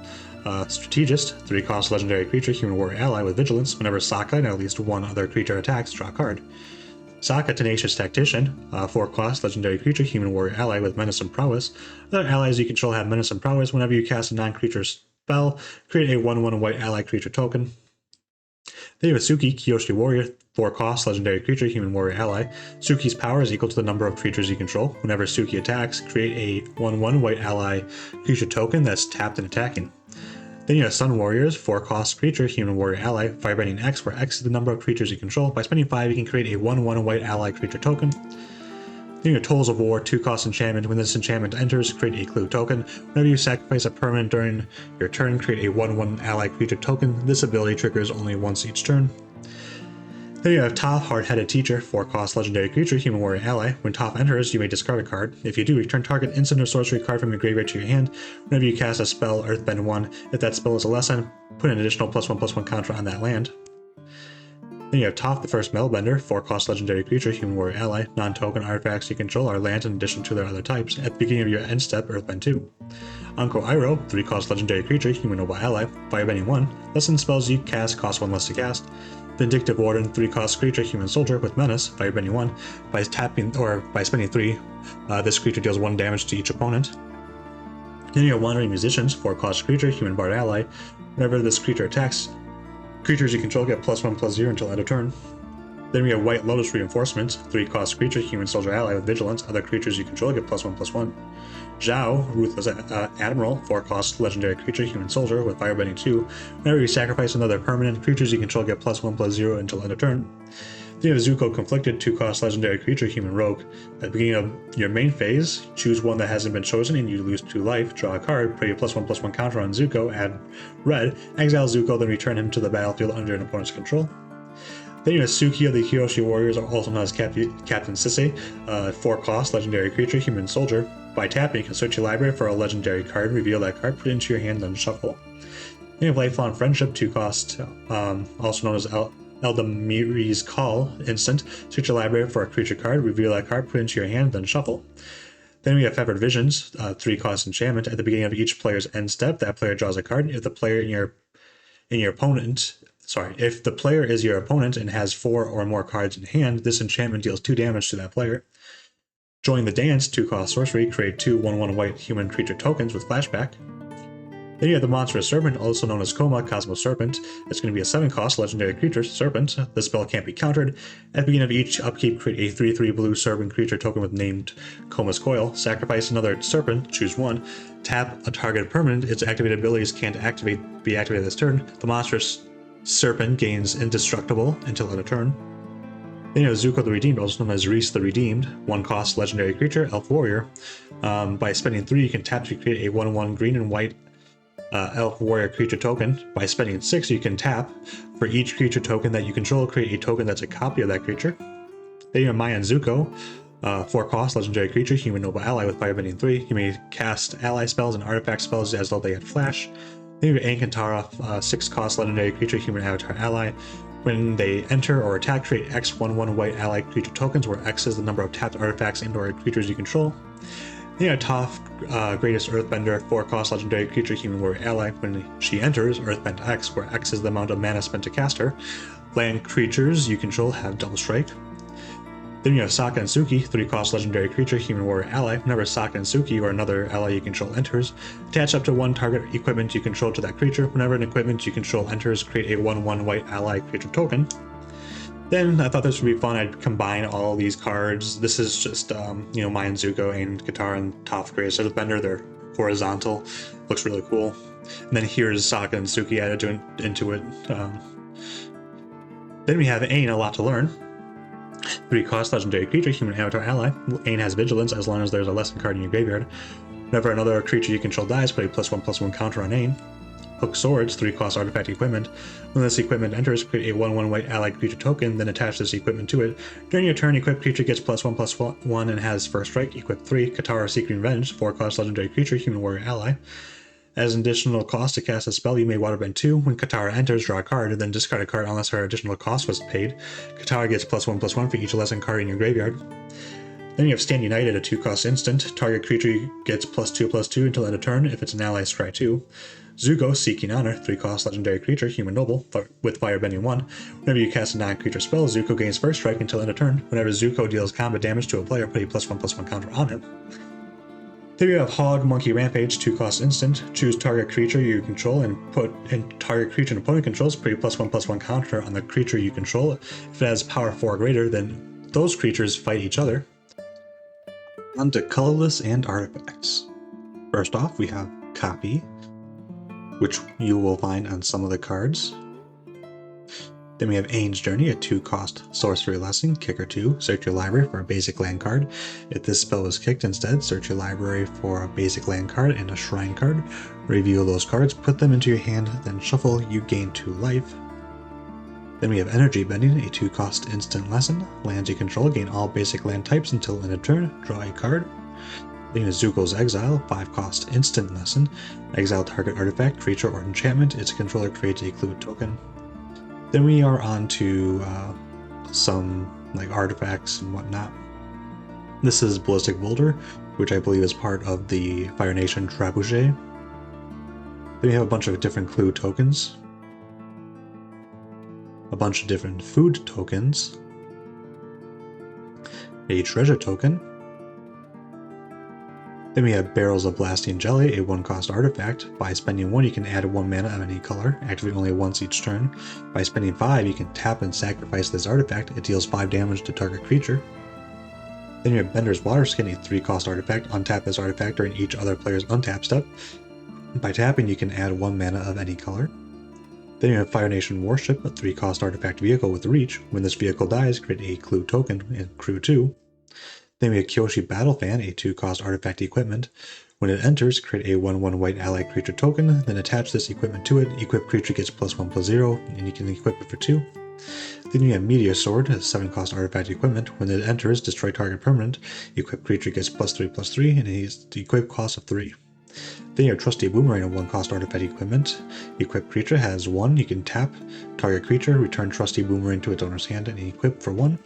Strategist, 3-cost legendary creature, human warrior ally with vigilance. Whenever Sokka and at least 1 other creature attacks, draw a card. Sokka, Tenacious Tactician, 4-cost legendary creature, human warrior ally with menace and prowess. Other allies you control have menace and prowess. Whenever you cast a non-creature spell, create a 1/1 white ally creature token. Then you have Suki, Kyoshi Warrior, 4-cost legendary creature, human warrior ally. Suki's power is equal to the number of creatures you control. Whenever Suki attacks, create a 1/1 white ally creature token that's tapped and attacking. Then you have Sun Warriors, 4-cost creature, human warrior ally, Firebending X, where X is the number of creatures you control. By spending 5, you can create a 1/1 white ally creature token. Then you have Tools of War, 2-cost enchantment. When this enchantment enters, create a clue token. Whenever you sacrifice a permanent during your turn, create a 1/1 ally creature token. This ability triggers only once each turn. Then you have Toph, Hard-Headed Teacher, 4-cost legendary creature, human warrior ally. When Toph enters, you may discard a card. If you do, return target instant or sorcery card from your graveyard to your hand. Whenever you cast a spell, Earthbend 1. If that spell is a lesson, put an additional +1/+1 counter on that land. Then you have Toph, the First Metalbender, 4-cost legendary creature, human warrior ally. Non-token artifacts you control are lands in addition to their other types. At the beginning of your end step, Earthbend 2. Anko Iroh, 3-cost legendary creature, human noble ally. Firebending 1. Lesson spells you cast cost 1 less to cast. Vindictive Warden, 3-cost creature, human soldier with menace. Firebending 1. By tapping or by spending 3, this creature deals 1 damage to each opponent. Then you have Wandering Musicians, 4-cost creature, human bard ally. Whenever this creature attacks, creatures you control get +1/+0 until end of turn. Then we have White Lotus Reinforcement, 3-cost creature, human soldier ally with vigilance. Other creatures you control get +1/+1. Zhao, Ruthless Admiral, 4-cost legendary creature, human soldier with Firebending 2. Whenever you sacrifice another permanent, creatures you control get +1/+0 until end of turn. Then you have Zuko, Conflicted, 2-cost legendary creature, human rogue. At the beginning of your main phase, choose one that hasn't been chosen and you lose 2 life. Draw a card, put a +1/+1 counter on Zuko, add red, exile Zuko, then return him to the battlefield under an opponent's control. Then you have Suki of the Kyoshi Warriors, also known as Captain Sisei, 4-cost legendary creature, human soldier. By tapping, you can search your library for a legendary card, reveal that card, put it into your hand, then shuffle. Then you have Lifelong Friendship, 2-cost, also known as Eldamiri's Call, instant. Search your library for a creature card, reveal that card, put it into your hand, then shuffle. Then we have Fevered Visions, 3-cost enchantment. At the beginning of each player's end step, that player draws a card. If the player if the player is your opponent and has 4 or more cards in hand, this enchantment deals 2 damage to that player. Join the Dance, 2-cost sorcery, create 2 1/1 white human creature tokens with flashback. Then you have the Monstrous Serpent, also known as Koma, Cosmos Serpent. It's going to be a 7-cost legendary creature, Serpent. The spell can't be countered. At the beginning of each upkeep, create a 3/3 blue serpent creature token with named Koma's Coil. Sacrifice another serpent, choose 1. Tap a target permanent. Its activated abilities can't be activated this turn. The Monstrous Serpent gains Indestructible until end of turn. Then you have Zuko the Redeemed, also known as Reese the Redeemed, 1-cost legendary creature, Elf Warrior. By spending 3, you can tap to create a 1/1 green and white Elf Warrior creature token. By spending 6, you can tap. For each creature token that you control, create a token that's a copy of that creature. Then you have Mayan Zuko, 4-cost legendary creature, human noble ally with Firebending 3. You may cast ally spells and artifact spells as though they had flash. Then you have Ankantara, 6-cost legendary creature, human avatar ally. When they enter or attack, create X 1/1 white ally creature tokens, where X is the number of tapped artifacts and/or creatures you control. Then you have Toph, Greatest Earthbender, 4-cost legendary creature, human warrior ally. When she enters, Earthbend X, where X is the amount of mana spent to cast her. Land creatures you control have double strike. Then you have Sokka and Suki, 3-cost legendary creature, human warrior ally. Whenever Sokka and Suki or another ally you control enters, attach up to 1 target equipment you control to that creature. Whenever an equipment you control enters, create a 1/1 white ally creature token. Then I thought this would be fun. I'd combine all these cards. This is just, Mai and Zuko and Katara and top of Last Airbender. They're horizontal. Looks really cool. And then here's Sokka and Suki added into it. Then we have Aang, A Lot to Learn. 3-cost legendary creature, human avatar ally. Aang has vigilance as long as there's a lesson card in your graveyard. Whenever another creature you control dies, put a +1/+1 counter on Aang. Hook Swords, 3-cost artifact equipment. When this equipment enters, create a 1/1 white allied creature token, then attach this equipment to it. During your turn, equipped creature gets +1/+1 and has first strike. Equip 3, Katara Seeking Revenge, 4-cost legendary creature, human warrior ally. As an additional cost to cast a spell, you may waterbend 2. When Katara enters, draw a card, and then discard a card unless her additional cost was paid. Katara gets +1/+1 for each lesson card in your graveyard. Then you have Stand United, a 2-cost instant. Target creature gets +2/+2 until end of turn. If it's an ally, scry 2. Zuko, Seeking Honor, 3-cost legendary creature, human noble, with firebending 1. Whenever you cast a non-creature spell, Zuko gains first strike until end of turn. Whenever Zuko deals combat damage to a player, put a +1/+1 counter on him. Then you have Hog, Monkey Rampage, 2-cost instant. Choose target creature you control and put in target creature and opponent controls, put a +1/+1 counter on the creature you control. If it has power 4 or greater, then those creatures fight each other. On to colorless and artifacts. First off, we have Copy, which you will find on some of the cards. Then we have Aang's Journey, a 2-cost sorcery lesson, kicker 2. Search your library for a basic land card. If this spell was kicked instead, search your library for a basic land card and a shrine card. Reveal those cards, put them into your hand, then shuffle, you gain 2 life. Then we have Energy Bending, a 2-cost instant lesson. Lands you control gain all basic land types until end of turn, draw a card. Then you have Zuko's Exile, 5-cost instant lesson. Exile target artifact, creature, or enchantment. Its controller creates a clue token. Then we are on to some artifacts and whatnot. This is Ballistic Boulder, which I believe is part of the Fire Nation Trebuchet. Then we have a bunch of different clue tokens, a bunch of different food tokens, a treasure token. Then we have Barrels of Blasting Jelly, a 1-cost artifact. By spending 1, you can add 1 mana of any color, activate only once each turn. By spending 5, you can tap and sacrifice this artifact. It deals 5 damage to target creature. Then you have Bender's Waterskin, a 3-cost artifact. Untap this artifact during each other player's untap step. By tapping, you can add 1 mana of any color. Then you have Fire Nation Warship, a 3-cost artifact vehicle with reach. When this vehicle dies, create a clue token in crew 2. Then we have Kyoshi Battle Fan, a 2-cost artifact equipment. When it enters, create a 1/1 white allied creature token, then attach this equipment to it. Equipped creature gets +1/+0, and you can equip it for 2. Then you have Meteor Sword, a 7-cost artifact equipment. When it enters, destroy target permanent. Equipped creature gets +3/+3, and it has the equip cost of 3. Then you have Trusty Boomerang, a 1-cost artifact equipment. Equipped creature has 1, you can tap target creature, return Trusty Boomerang to its owner's hand, and equip for 1.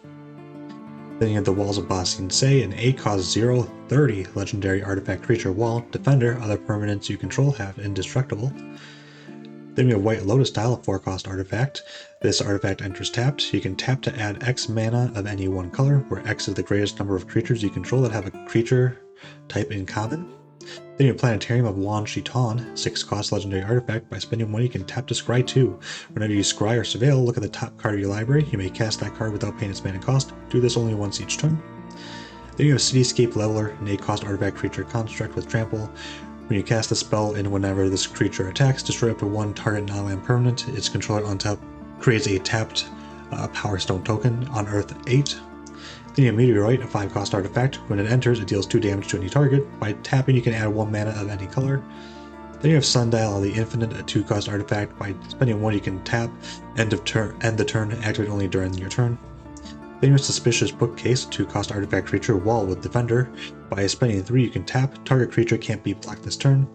Then you have the Walls of Ba Sing Se, an 8-cost 0/30 legendary artifact creature wall. Defender, other permanents you control have indestructible. Then we have White Lotus Style, a 4-cost artifact. This artifact enters tapped. You can tap to add X mana of any one color, where X is the greatest number of creatures you control that have a creature type in common. Then you have Planetarium of Wan Shiton, 6-cost legendary artifact. By spending 1, you can tap to scry 2. Whenever you scry or surveil, look at the top card of your library. You may cast that card without paying its mana cost. Do this only once each turn. Then you have Cityscape Leveler, an 8-cost artifact creature construct with trample. When you cast the spell and whenever this creature attacks, destroy up to 1 target non-land permanent. Its controller on top creates a tapped Power Stone token on Earth 8. Then you have Meteorite, a 5-cost artifact. When it enters, it deals 2 damage to any target. By tapping, you can add 1 mana of any color. Then you have Sundial of the Infinite, a 2-cost artifact. By spending 1, you can tap, end the turn, activate only during your turn. Then you have Suspicious Bookcase, a 2-cost artifact creature wall with Defender. By spending 3, you can tap, target creature can't be blocked this turn.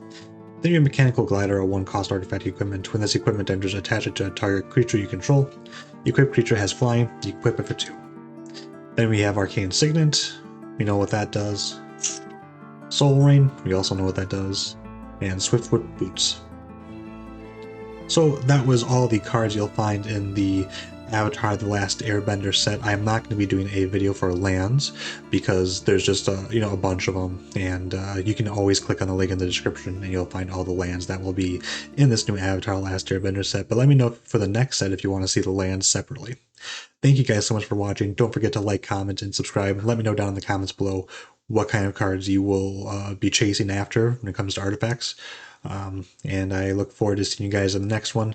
Then you have Mechanical Glider, a 1-cost artifact equipment. When this equipment enters, attach it to a target creature you control. Equipped creature has flying, equip it for 2. Then we have Arcane Signet, we know what that does. Soul Rain, we also know what that does. And Swiftfoot Boots. So that was all the cards you'll find in the Avatar The Last Airbender set. I'm not going to be doing a video for lands because there's just a bunch of them, and you can always click on the link in the description and you'll find all the lands that will be in this new Avatar Last Airbender set. But let me know for the next set if you want to see the lands separately. Thank you guys so much for watching. Don't forget to like, comment, and subscribe. Let me know down in the comments below what kind of cards you will be chasing after when it comes to artifacts. And I look forward to seeing you guys in the next one.